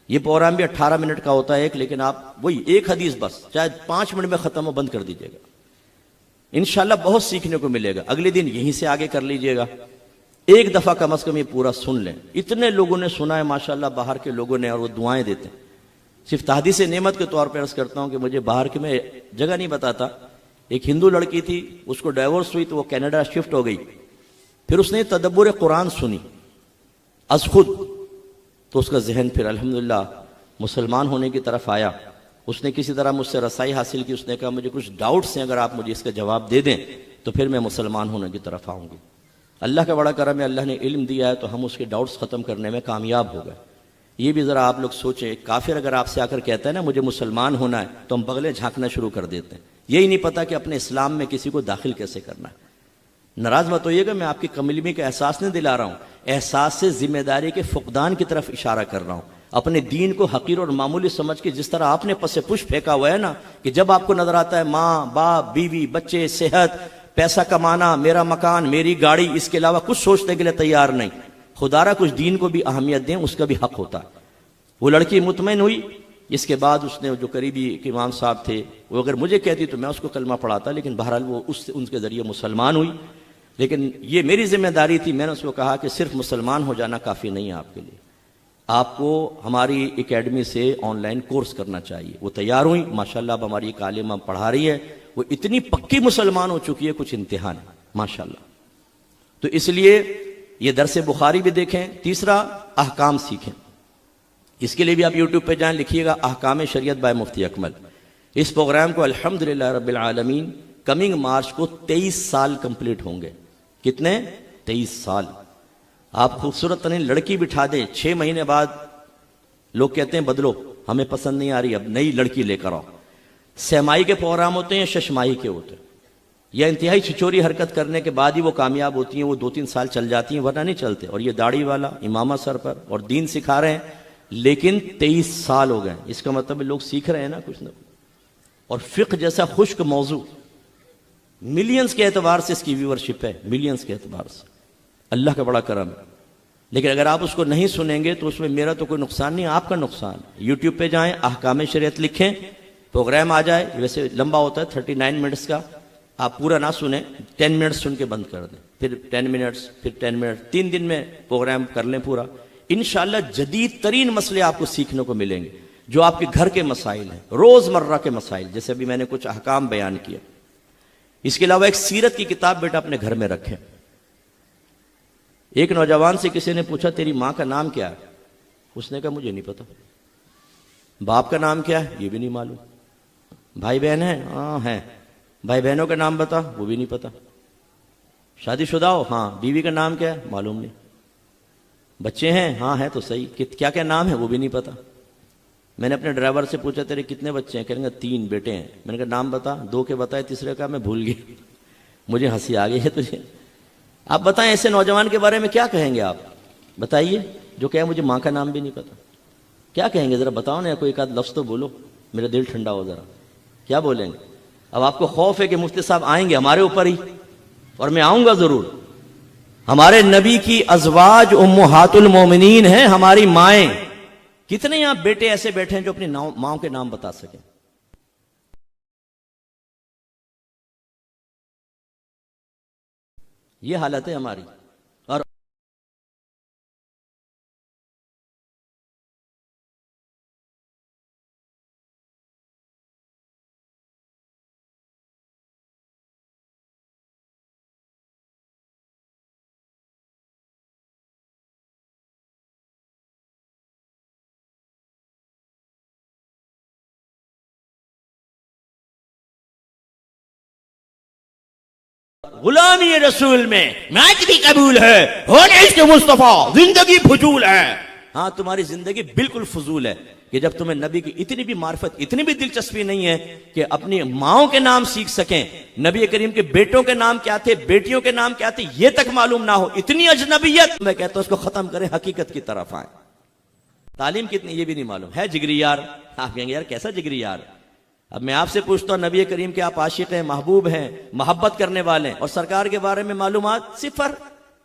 Speaker 1: یہ پروگرام بھی 18 منٹ کا ہوتا ہے لیکن آپ وہی ایک حدیث بس چاہے 5 منٹ میں ختم ہو، بند کر دیجئے گا. انشاءاللہ بہت سیکھنے کو ملے گا. اگلے دن یہیں سے آگے کر لیجئے گا. ایک دفعہ کم از کم یہ پورا سن لیں. اتنے لوگوں نے سنا ہے ماشاءاللہ باہر کے لوگوں نے، اور وہ دعائیں دیتے ہیں. صرف تحدیث نعمت کے طور پر عرض کرتا ہوں کہ مجھے باہر کے میں جگہ نہیں بتاتا. ایک ہندو لڑکی تھی، اس کو ڈائیورس ہوئی تو وہ کینیڈا شفٹ ہو گئی. پھر اس نے تدبر قرآن سنی از خود، تو اس کا ذہن پھر الحمدللہ مسلمان ہونے کی طرف آیا. اس نے کسی طرح مجھ سے رسائی حاصل کی. اس نے کہا مجھے کچھ ڈاؤٹس ہیں، اگر آپ مجھے اس کا جواب دے دیں تو پھر میں مسلمان ہونے کی طرف آؤں گی. اللہ کا بڑا کرم ہے، اللہ نے علم دیا ہے تو ہم اس کے ڈاؤٹس ختم کرنے میں کامیاب ہو گئے. یہ بھی ذرا آپ لوگ سوچیں، کافر اگر آپ سے آ کر کہتا ہے نا مجھے مسلمان ہونا ہے تو ہم بغلیں جھانکنا شروع کر دیتے ہیں. یہی نہیں پتا کہ اپنے اسلام میں کسی کو داخل کیسے کرنا ہے. ناراض مت ہوئیے گا، میں آپ کی کم علمی کا احساس نہیں دلا رہا ہوں، احساس سے ذمہ داری کے فقدان کی طرف اشارہ کر رہا ہوں. اپنے دین کو حقیر اور معمولی سمجھ کے جس طرح آپ نے پس پش پھینکا ہوا ہے نا، کہ جب آپ کو نظر آتا ہے ماں باپ بیوی بچے صحت پیسہ کمانا میرا مکان میری گاڑی، اس کے علاوہ کچھ سوچنے کے لیے تیار نہیں، خدا را کچھ دین کو بھی اہمیت دیں، اس کا بھی حق ہوتا ہے. وہ لڑکی مطمئن ہوئی. اس کے بعد اس نے جو قریبی امام صاحب تھے وہ اگر مجھے کہتی تو میں اس کو کلمہ پڑھاتا، لیکن بہرحال وہ ان کے ذریعے مسلمان ہوئی. لیکن یہ میری ذمہ داری تھی، میں نے اس کو کہا کہ صرف مسلمان ہو جانا کافی نہیں ہے آپ کے لیے، آپ کو ہماری اکیڈمی سے آن لائن کورس کرنا چاہیے. وہ تیار ہوئی ماشاءاللہ. اب ہماری ایک عالمہ پڑھا رہی ہے، وہ اتنی پکی مسلمان ہو چکی ہے کچھ امتحان ہے ماشاءاللہ. تو اس لیے یہ درس بخاری بھی دیکھیں. تیسرا، احکام سیکھیں. اس کے لیے بھی آپ یوٹیوب پہ جائیں، لکھیے گا احکام شریعت by Mufti Akmal. Us programme کو الحمدللہ رب العالمین کمنگ مارچ کو 23 سال کمپلیٹ ہوں گے. کتنے؟ 23 سال. آپ خوبصورت ترین لڑکی بٹھا دیں، 6 مہینے بعد لوگ کہتے ہیں بدلو، ہمیں پسند نہیں آ رہی، اب نئی لڑکی لے کر آؤ. سہمائی کے پروگرام ہوتے ہیں یا ششمائی کے ہوتے ہیں، یا انتہائی چھچوری حرکت کرنے کے بعد ہی وہ کامیاب ہوتی ہیں، وہ 2-3 سال چل جاتی ہیں ورنہ نہیں چلتے. اور یہ داڑھی والا امامہ سر پر اور دین سکھا رہے ہیں، لیکن 23 سال ہو گئے. اس کا مطلب لوگ سیکھ رہے ہیں نا کچھ نہ کچھ. اور فقہ جیسا خشک موضوع ملینز کے اعتبار سے اس کی ویورشپ ہے، ملینز کے اعتبار سے. اللہ کا بڑا کرم ہے. لیکن اگر آپ اس کو نہیں سنیں گے تو اس میں میرا تو کوئی نقصان نہیں، آپ کا نقصان۔ یوٹیوب پہ جائیں، احکام شریعت لکھیں، پروگرام آ جائے، ویسے لمبا ہوتا ہے 39 منٹس کا، آپ پورا نہ سنیں، 10 منٹس سن کے بند کر دیں، پھر 10 منٹس، پھر 10 منٹس، 3 دن میں پروگرام کر لیں پورا۔ انشاءاللہ جدید ترین مسئلے آپ کو سیکھنے کو ملیں گے، جو آپ کے گھر کے مسائل ہیں، روز مرہ کے مسائل، جیسے ابھی میں نے کچھ احکام بیان کیا۔ اس کے علاوہ ایک سیرت کی کتاب بیٹا اپنے گھر میں رکھیں۔ ایک نوجوان سے کسی نے پوچھا تیری ماں کا نام کیا ہے؟ اس نے کہا مجھے نہیں پتا۔ باپ کا نام کیا ہے؟ یہ بھی نہیں معلوم۔ بھائی بہن ہیں؟ ہاں ہیں۔ بھائی بہنوں کا نام بتا، وہ بھی نہیں پتا۔ شادی شدہ ہو؟ ہاں۔ بیوی کا نام کیا ہے؟ معلوم نہیں۔ بچے ہیں؟ ہاں ہیں تو صحیح، کیا کیا نام ہے وہ بھی نہیں پتا۔ میں نے اپنے ڈرائیور سے پوچھا تیرے کتنے بچے ہیں؟ کہیں گے 3 بیٹے ہیں۔ میں نے کہا نام بتا، 2 کے بتائے، تیسرے کا میں بھول گیا۔ مجھے ہنسی آ گئی ہے تجھے۔ آپ بتائیں ایسے نوجوان کے بارے میں کیا کہیں گے آپ؟ بتائیے، جو کہے مجھے ماں کا نام بھی نہیں پتا، کیا کہیں گے؟ ذرا بتاؤ نا، کوئی ایک آدھ لفظ تو بولو، میرا دل ٹھنڈا ہو ذرا۔ کیا بولیں گے؟ اب آپ کو خوف ہے کہ مفتی صاحب آئیں گے ہمارے اوپر ہی، اور میں آؤں گا ضرور۔ ہمارے نبی کی ازواج امہات المومنین ہیں، ہماری مائیں۔ کتنے یہاں بیٹے ایسے بیٹھے ہیں جو اپنی ماؤں کے نام بتا سکیں؟ یہ حالت ہے ہماری۔ اور غلامی رسول میں میچ بھی قبول ہے، ہونے عشق مصطفیٰ زندگی فضول ہے۔ ہاں تمہاری زندگی بالکل فضول ہے کہ جب تمہیں نبی کی اتنی بھی معرفت، اتنی بھی دلچسپی نہیں ہے کہ اپنی ماؤں کے نام سیکھ سکیں، نبی کریم کے بیٹوں کے نام کیا تھے، بیٹیوں کے نام کیا تھے، یہ تک معلوم نہ ہو، اتنی اجنبیت۔ میں کہتا ہوں اس کو ختم کریں، حقیقت کی طرف آئیں۔ تعلیم کتنی یہ بھی نہیں معلوم ہے، جگری یار۔ آپ کہیں گے یار کیسا جگری یار؟ اب میں آپ سے پوچھتا ہوں، نبی کریم کے آپ عاشق ہیں، محبوب ہیں، محبت کرنے والے ہیں، اور سرکار کے بارے میں معلومات صفر،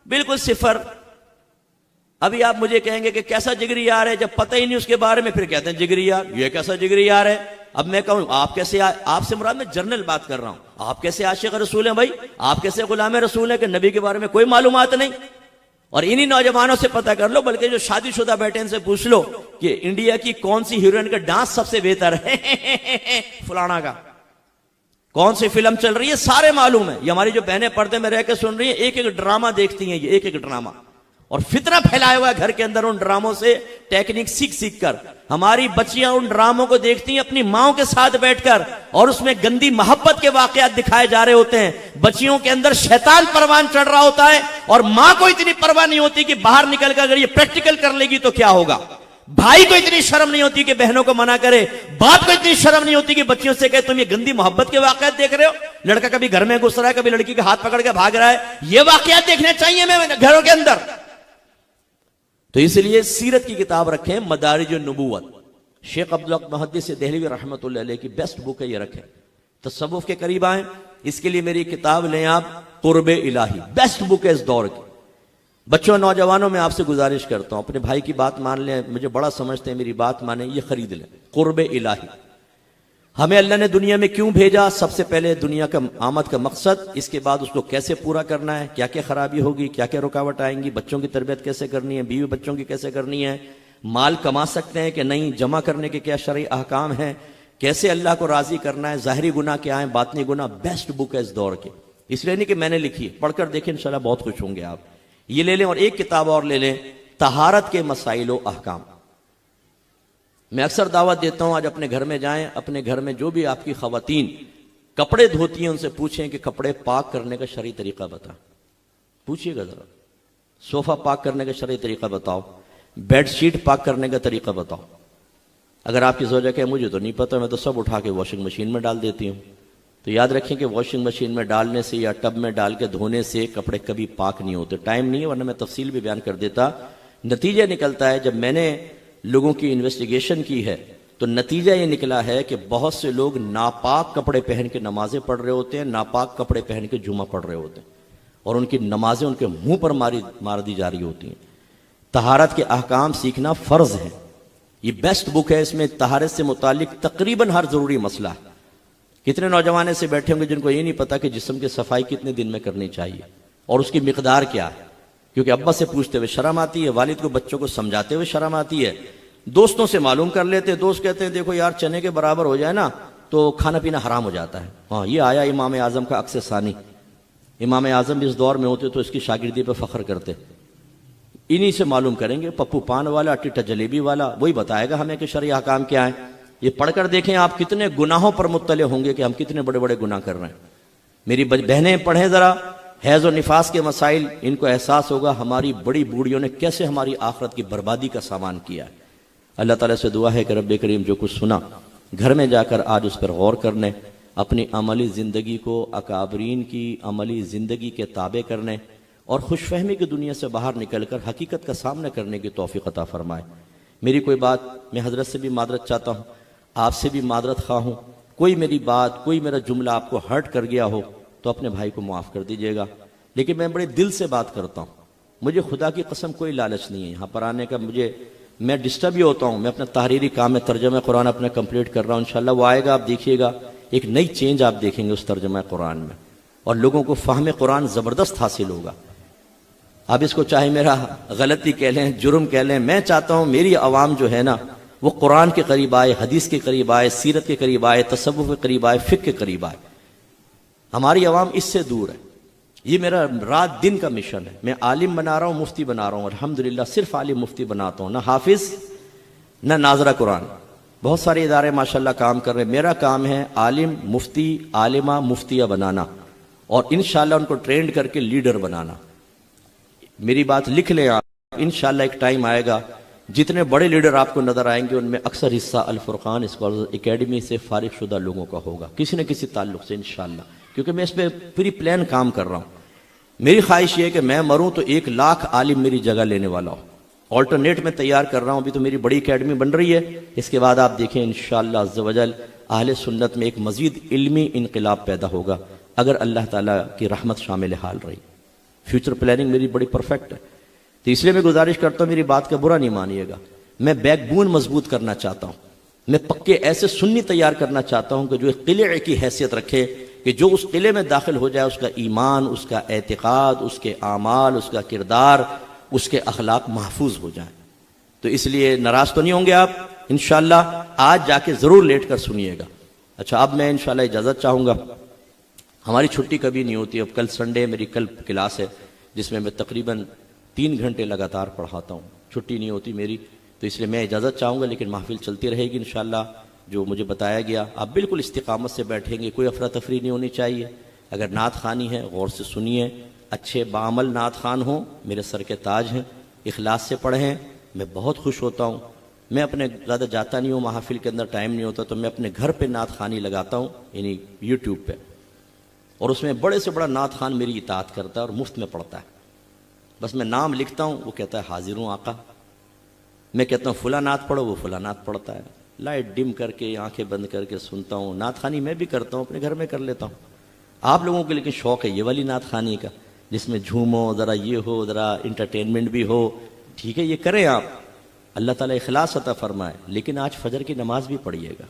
Speaker 1: بالکل صفر۔ ابھی آپ مجھے کہیں گے کہ کیسا جگری یار ہے، جب پتہ ہی نہیں اس کے بارے میں پھر کہتے ہیں جگری یار، یہ کیسا جگری یار ہے؟ اب میں کہوں آپ کیسے، آپ سے مراد میں جنرل بات کر رہا ہوں، آپ کیسے عاشق رسول ہیں بھائی؟ آپ کیسے غلام رسول ہیں کہ نبی کے بارے میں کوئی معلومات نہیں؟ اور انہی نوجوانوں سے پتہ کر لو، بلکہ جو شادی شدہ بیٹے ان سے پوچھ لو کہ انڈیا کی کون سی ہیروئن کا ڈانس سب سے بہتر ہے، فلانا کا کون سی فلم چل رہی ہے، سارے معلوم ہے۔ یہ ہماری جو بہنیں پردے میں رہ کے سن رہی ہیں، ایک ایک ڈرامہ دیکھتی ہیں، یہ ایک ایک ڈرامہ، اور فتنہ پھیلایا ہوا ہے گھر کے اندر ان ڈراموں سے ٹیکنیک سیکھ کر۔ ہماری بچیاں ان ڈراموں کو دیکھتی ہیں اپنی ماؤں کے ساتھ بیٹھ کر، اور اس میں گندی محبت کے واقعات دکھائے جا رہے ہوتے ہیں۔ بچیوں کے اندر شیطان پروان چڑھ رہا ہوتا ہے، اور ماں کو اتنی پرواہ نہیں ہوتی کہ باہر نکل کر اگر یہ پریکٹیکل کر لے گی تو کیا ہوگا۔ بھائی کو اتنی شرم نہیں ہوتی کہ بہنوں کو منع کرے، باپ کو اتنی شرم نہیں ہوتی کہ بچیوں سے کہے تم یہ گندی محبت کے واقعات دیکھ رہے ہو، لڑکا کبھی گھر میں گھس رہا ہے، کبھی لڑکی کے ہاتھ پکڑ کے بھاگ رہا ہے، یہ واقعات دیکھنے چاہیے ہمیں گھروں کے اندر۔ تو اس لیے سیرت کی کتاب رکھیں، مدارج النبوت، شیخ عبدالحق محدث دہلوی رحمۃ اللہ علیہ کی بیسٹ بک ہے، یہ رکھیں۔ تصوف کے قریب آئیں، اس کے لیے میری کتاب لیں آپ، قرب الہی، بیسٹ بک ہے اس دور کی۔ بچوں نوجوانوں میں آپ سے گزارش کرتا ہوں، اپنے بھائی کی بات مان لیں، مجھے بڑا سمجھتے ہیں، میری بات مانیں، یہ خرید لیں، قرب الہی۔ ہمیں اللہ نے دنیا میں کیوں بھیجا؟ سب سے پہلے دنیا کا آمد کا مقصد، اس کے بعد اس کو کیسے پورا کرنا ہے، کیا کیا خرابی ہوگی، کیا کیا رکاوٹ آئیں گی، بچوں کی تربیت کیسے کرنی ہے، بیوی بچوں کی کیسے کرنی ہے، مال کما سکتے ہیں کہ نہیں، جمع کرنے کے کیا شرعی احکام ہیں، کیسے اللہ کو راضی کرنا ہے، ظاہری گناہ کیا ہیں، باطنی گناہ۔ بیسٹ بک ہے اس دور کی، اس لیے نہیں کہ میں نے لکھی، پڑھ کر دیکھیں انشاءاللہ بہت خوش ہوں گے آپ۔ یہ لے لیں، اور ایک کتاب اور لے لیں، طہارت کے مسائل و احکام۔ میں اکثر دعوت دیتا ہوں، آج اپنے گھر میں جائیں، اپنے گھر میں جو بھی آپ کی خواتین کپڑے دھوتی ہیں ان سے پوچھیں کہ کپڑے پاک کرنے کا شرعی طریقہ بتا، پوچھئے گا ذرا، صوفہ پاک کرنے کا شرعی طریقہ بتاؤ، بیڈ شیٹ پاک کرنے کا طریقہ بتاؤ۔ اگر آپ کی زوجہ کہے مجھے تو نہیں پتہ، میں تو سب اٹھا کے واشنگ مشین میں ڈال دیتی ہوں، تو یاد رکھیں کہ واشنگ مشین میں ڈالنے سے یا ٹب میں ڈال کے دھونے سے کپڑے کبھی پاک نہیں ہوتے۔ ٹائم نہیں ہے ورنہ میں تفصیل بھی بیان کر دیتا۔ نتیجہ نکلتا ہے، جب میں نے لوگوں کی انویسٹیگیشن کی ہے تو نتیجہ یہ نکلا ہے کہ بہت سے لوگ ناپاک کپڑے پہن کے نمازیں پڑھ رہے ہوتے ہیں، ناپاک کپڑے پہن کے جمعہ پڑھ رہے ہوتے ہیں، اور ان کی نمازیں ان کے منہ پر مار دی جا رہی ہوتی ہیں۔ طہارت کے احکام سیکھنا فرض ہے. یہ بیسٹ بک ہے، اس میں طہارت سے متعلق تقریباً ہر ضروری مسئلہ ہے. کتنے نوجوان سے بیٹھے ہوں گے جن کو یہ نہیں پتا کہ جسم کی صفائی کتنے دن میں کرنی چاہیے اور اس کی مقدار کیا ہے. کیونکہ ابا سے پوچھتے ہوئے شرم آتی ہے، والد کو بچوں کو سمجھاتے ہوئے شرم آتی ہے، دوستوں سے معلوم کر لیتے ہیں، دوست کہتے ہیں دیکھو یار چنے کے برابر ہو جائے نا تو کھانا پینا حرام ہو جاتا ہے. ہاں یہ آیا امام اعظم کا عکس ثانی. امام اعظم بھی اس دور میں ہوتے تو اس کی شاگردی پہ فخر کرتے. انہی سے معلوم کریں گے، پپو پان والا، ٹٹا جلیبی والا، وہی بتائے گا ہمیں کہ شرعی احکام کیا ہیں. یہ پڑھ کر دیکھیں آپ کتنے گناہوں پر مطلع ہوں گے کہ ہم کتنے بڑے بڑے گناہ کر رہے ہیں. میری بہنیں پڑھیں ذرا حیض و نفاس کے مسائل، ان کو احساس ہوگا ہماری بڑی بوڑھیوں نے کیسے ہماری آخرت کی بربادی کا سامان کیا ہے. اللہ تعالیٰ سے دعا ہے کہ رب کریم جو کچھ سنا گھر میں جا کر آج اس پر غور کرنے، اپنی عملی زندگی کو اکابرین کی عملی زندگی کے تابع کرنے اور خوش فہمی کی دنیا سے باہر نکل کر حقیقت کا سامنا کرنے کی توفیق عطا فرمائے. میری کوئی بات، میں حضرت سے بھی معذرت چاہتا ہوں، آپ سے بھی معذرت خواہ ہوں، کوئی میری بات، کوئی میرا جملہ آپ کو ہرٹ کر گیا ہو تو اپنے بھائی کو معاف کر دیجئے گا. لیکن میں بڑے دل سے بات کرتا ہوں، مجھے خدا کی قسم کوئی لالچ نہیں ہے یہاں پر آنے کا. میں ڈسٹرب ہی ہوتا ہوں، میں اپنا تحریری کام میں ترجمہ قرآن اپنا کمپلیٹ کر رہا ہوں. انشاءاللہ وہ آئے گا، آپ دیکھیے گا ایک نئی چینج آپ دیکھیں گے اس ترجمہ قرآن میں، اور لوگوں کو فہم قرآن زبردست حاصل ہوگا. آپ اس کو چاہے میرا غلطی کہہ لیں، جرم کہہ لیں، میں چاہتا ہوں میری عوام جو ہے نا وہ قرآن کے قریب آئے، حدیث کے قریب آئے، سیرت کے قریب آئے، تصوف کے قریب آئے، فقہ کے قریب آئے. ہماری عوام اس سے دور ہے. یہ میرا رات دن کا مشن ہے. میں عالم بنا رہا ہوں، مفتی بنا رہا ہوں، الحمدللہ صرف عالم مفتی بناتا ہوں، نہ حافظ نہ ناظرہ قرآن. بہت سارے ادارے ماشاءاللہ کام کر رہے ہیں. میرا کام ہے عالم، مفتی، عالمہ، مفتیہ بنانا اور انشاءاللہ ان کو ٹرینڈ کر کے لیڈر بنانا. میری بات لکھ لیں آپ، انشاءاللہ ایک ٹائم آئے گا جتنے بڑے لیڈر آپ کو نظر آئیں گے ان میں اکثر حصہ الفرقان اسکالرز اکیڈمی سے فارغ شدہ لوگوں کا ہوگا، کسی نہ کسی تعلق سے انشاءاللہ. کیونکہ میں اس پہ پری پلان کام کر رہا ہوں. میری خواہش یہ ہے کہ میں مروں تو 1,00,000 عالم میری جگہ لینے والا ہو. آلٹرنیٹ میں تیار کر رہا ہوں، ابھی تو میری بڑی اکیڈمی بن رہی ہے. اس کے بعد آپ دیکھیں انشاءاللہ عز و جل اہل سنت میں ایک مزید علمی انقلاب پیدا ہوگا اگر اللہ تعالیٰ کی رحمت شامل حال رہی. فیوچر پلاننگ میری بڑی پرفیکٹ ہے. تو اس لیے میں گزارش کرتا ہوں، میری بات کا برا نہیں مانیے گا، میں بیک بون مضبوط کرنا چاہتا ہوں. میں پکے ایسے سنی تیار کرنا چاہتا ہوں کہ جو ایک قلعے کی حیثیت رکھے، کہ جو اس قلعے میں داخل ہو جائے اس کا ایمان، اس کا اعتقاد، اس کے اعمال، اس کا کردار، اس کے اخلاق محفوظ ہو جائیں. تو اس لیے ناراض تو نہیں ہوں گے آپ؟ انشاءاللہ آج جا کے ضرور لیٹ کر سنیے گا. اچھا اب میں انشاءاللہ اجازت چاہوں گا. ہماری چھٹی کبھی نہیں ہوتی. اب کل سنڈے میری کل کلاس ہے جس میں تقریباً 3 گھنٹے لگاتار پڑھاتا ہوں. چھٹی نہیں ہوتی میری، تو اس لیے میں اجازت چاہوں گا، لیکن محفل چلتی رہے گی انشاءاللہ. جو مجھے بتایا گیا آپ بالکل استقامت سے بیٹھیں گے، کوئی افراتفری نہیں ہونی چاہیے. اگر نعت خوانی ہے غور سے سنیے، اچھے بعمل نعت خوان ہوں، میرے سر کے تاج ہیں، اخلاص سے پڑھیں. میں بہت خوش ہوتا ہوں. میں اپنے زیادہ جاتا نہیں ہوں محافل کے اندر، ٹائم نہیں ہوتا، تو میں اپنے گھر پہ نعت خوانی لگاتا ہوں، یعنی یوٹیوب پہ، اور اس میں بڑے سے بڑا نعت خوان میری اطاعت کرتا ہے اور مفت میں پڑھتا ہے. بس میں نام لکھتا ہوں، وہ کہتا ہے حاضر ہوں آقا. میں کہتا ہوں فلاں نعت پڑھو، وہ فلاں نعت پڑھتا ہے. لائٹ ڈم کر کے آنکھیں بند کر کے سنتا ہوں. نعت خوانی میں بھی کرتا ہوں، اپنے گھر میں کر لیتا ہوں. آپ لوگوں کے لیکن شوق ہے یہ والی نعت خوانی کا، جس میں جھومو، ذرا یہ ہو، ذرا انٹرٹینمنٹ بھی ہو. ٹھیک ہے، یہ کریں آپ، اللہ تعالیٰ اخلاص عطا فرمائے. لیکن آج فجر کی نماز بھی پڑھیے گا،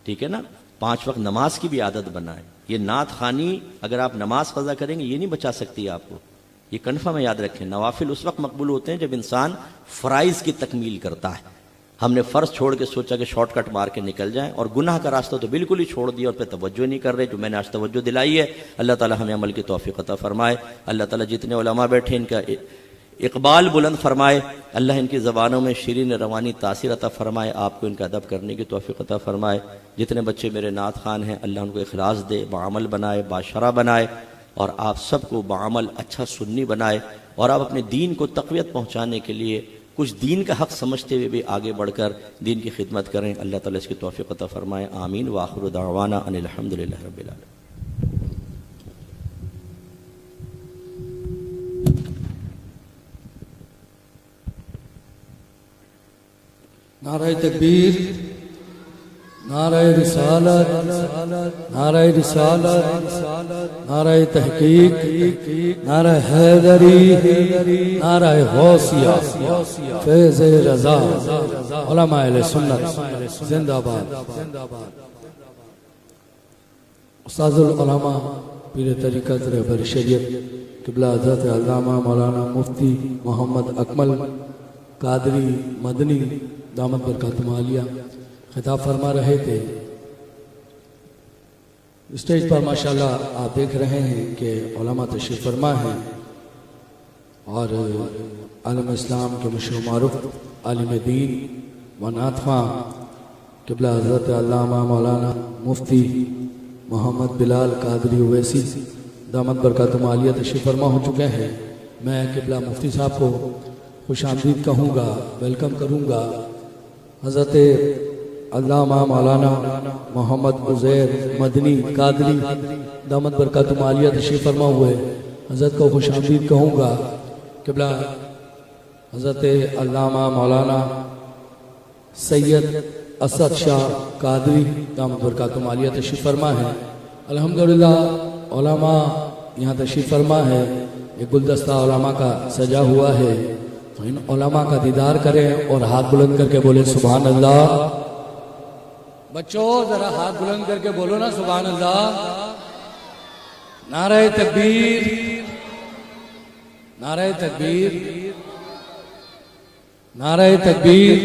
Speaker 1: ٹھیک ہے نا؟ 5 وقت نماز کی بھی عادت بنائیں. یہ نعت خوانی اگر آپ نماز قضا کریں گے یہ نہیں بچا سکتی آپ کو، یہ کنفرم ہے، یاد رکھیں. نوافل اس وقت مقبول ہوتے ہیں جب انسان فرائض کی تکمیل کرتا ہے. ہم نے فرض چھوڑ کے سوچا کہ شارٹ کٹ مار کے نکل جائیں، اور گناہ کا راستہ تو بالکل ہی چھوڑ دیا اور پہ توجہ نہیں کر رہے. جو میں نے آج توجہ دلائی ہے، اللہ تعالی ہمیں عمل کی توفیق عطا فرمائے. اللہ تعالی جتنے علماء بیٹھے ان کا اقبال بلند فرمائے. اللہ ان کی زبانوں میں شیرین روانی تاثیر عطا فرمائے. آپ کو ان کا ادب کرنے کی توفیق عطا فرمائے. جتنے بچے میرے نعت خوان ہیں اللہ ان کو اخلاص دے، بعمل بنائے، باشرہ بنائے، اور آپ سب کو بعمل اچھا سنی بنائے. اور آپ اپنے دین کو تقویت پہنچانے کے لیے کچھ دین کا حق سمجھتے ہوئے بھی آگے بڑھ کر دین کی خدمت کریں. اللہ تعالیٰ اس کی توفیق عطا فرمائے. آمین. وآخر دعوانا ان الحمدللہ رب العالمین.
Speaker 2: نعرہ تکبیر، نعرہ رسالت، نعرہ رسالت، نعرہ تحقیق، نعرہ حیدری، نعرہ غوثیہ، فیض رضا، علماء اہل سنت زندہ باد۔ استاذ العلماء پیر طریقت رہبر شریعت قبلہ حضرت علامہ مولانا مفتی محمد اکمل قادری مدنی دامت برکاتہم عالیہ خطاب فرما رہے تھے۔ اسٹیج پر ماشاءاللہ آپ دیکھ رہے ہیں کہ علماء تشریف فرما ہیں اور عالم اسلام کے مشہور و معروف عالم دین و نعت خواں قبلہ حضرت علامہ مولانا مفتی محمد بلال قادری اویسی دامت برکاتہم عالیہ تشریف فرما ہو چکے ہیں۔ میں قبلہ مفتی صاحب کو خوش آمدید کہوں گا، ویلکم کروں گا۔ حضرت علامہ مولانا محمد عزیر مدنی قادری دامت برکاتہم عالیہ تشریف فرما ہوئے، حضرت کو خوش آمدید کہوں گا۔ قبلہ حضرت علامہ مولانا سید اسد شاہ قادری دامت برکاتہم عالیہ تشریف فرما ہے۔ الحمدللہ علماء یہاں تشریف فرما ہے، ایک گلدستہ علماء کا سجا ہوا ہے، تو ان علماء کا دیدار کریں اور ہاتھ بلند کر کے بولیں سبحان اللہ۔ بچوں ذرا ہاتھ بلند کر کے بولو نا سبحان اللہ۔ نعرہ تکبیر، نعرہ تکبیر، نعرہ تکبیر،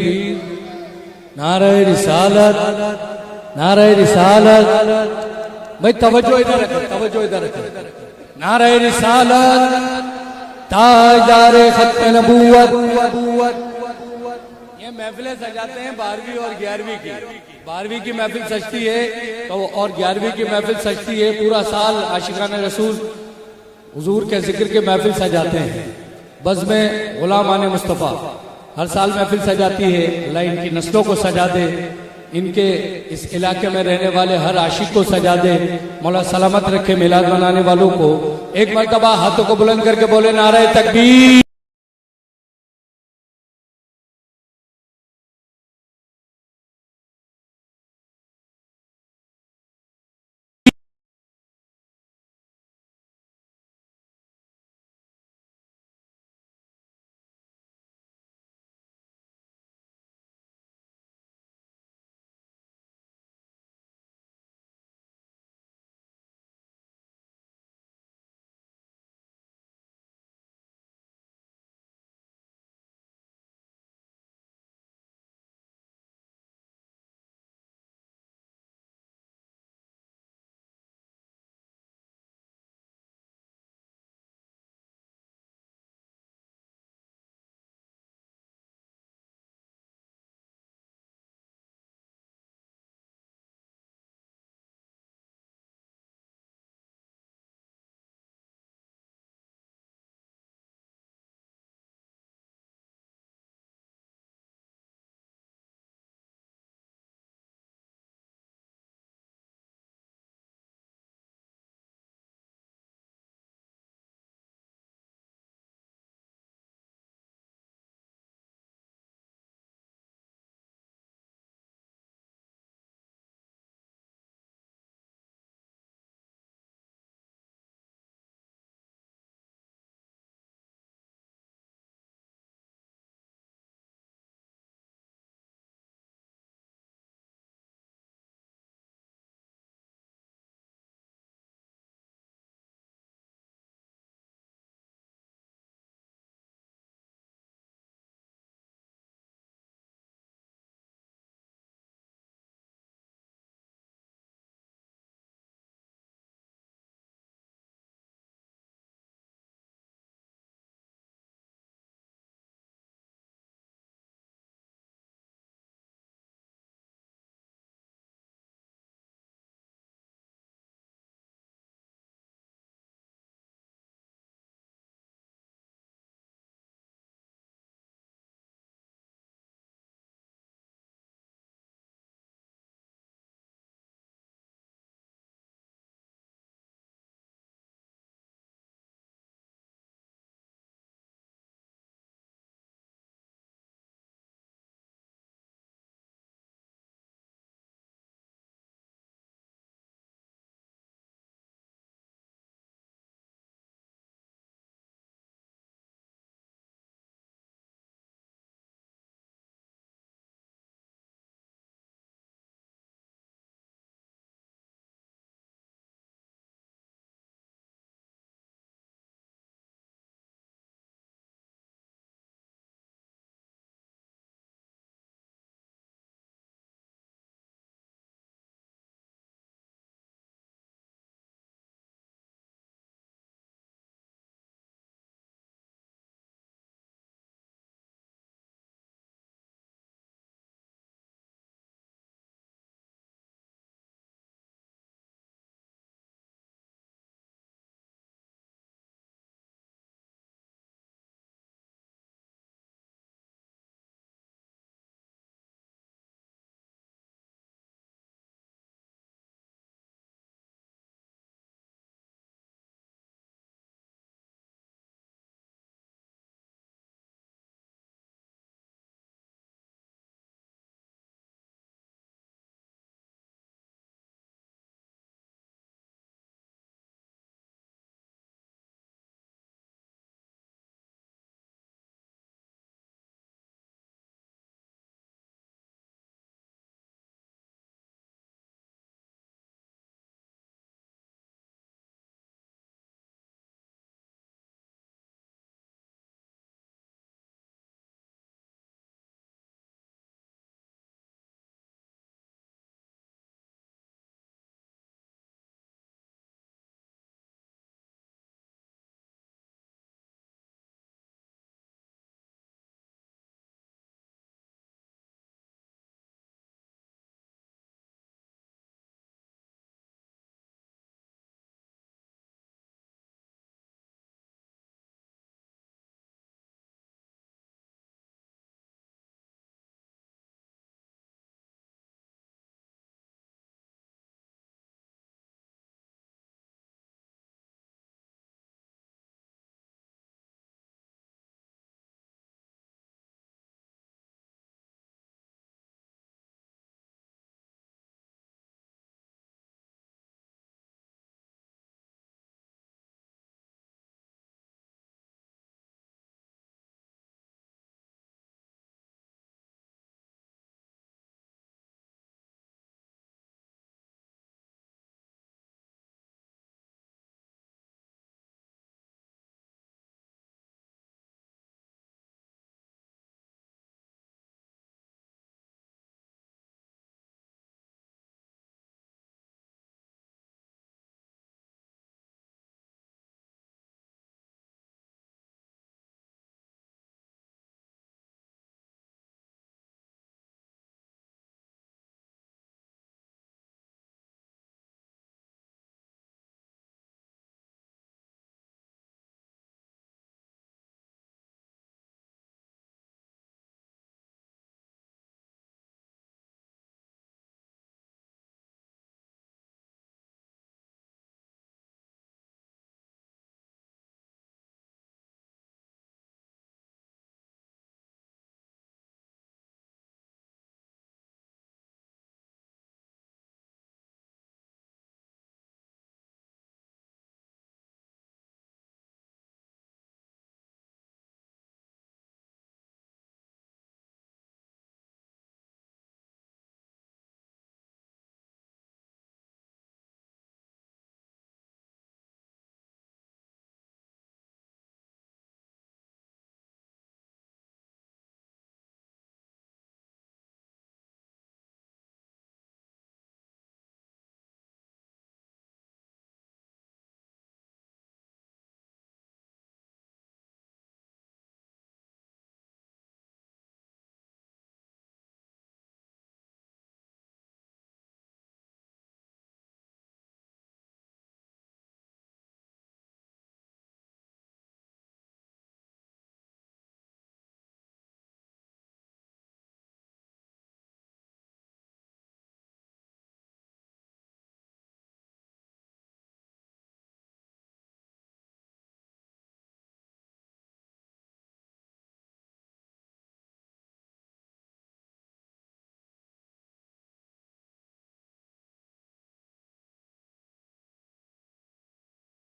Speaker 2: نعرہ رسالت، نعرہ رسالت۔ بھئی توجہ ادھر رکھیں، توجہ ادھر رکھیں۔ نعرہ رسالت، تاجدار ختم نبوت۔ یہ محفلیں سجاتے ہیں 12ویں اور 11ویں کی۔ 12ویں کی محفل سجتی ہے اور 11ویں کی محفل سجتی ہے، پورا سال عاشقان رسول حضور کے ذکر کے محفل سجاتے ہیں۔ بزم غلامان مصطفیٰ ہر سال محفل سجاتی ہے، اللہ ان کی نسلوں کو سجا دے، ان کے اس علاقے میں رہنے والے ہر عاشق کو سجا دے، مولا سلامت رکھے میلاد منانے والوں کو۔ ایک مرتبہ ہاتھوں کو بلند کر کے بولے نعرہ تکبیر۔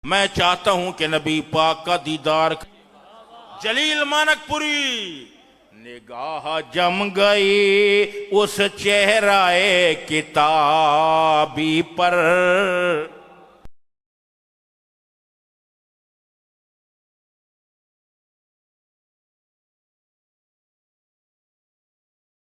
Speaker 3: میں چاہتا ہوں کہ نبی پاک کا دیدار جلیل مانک پوری نگاہ جم گئی اس چہرہ کتابی پر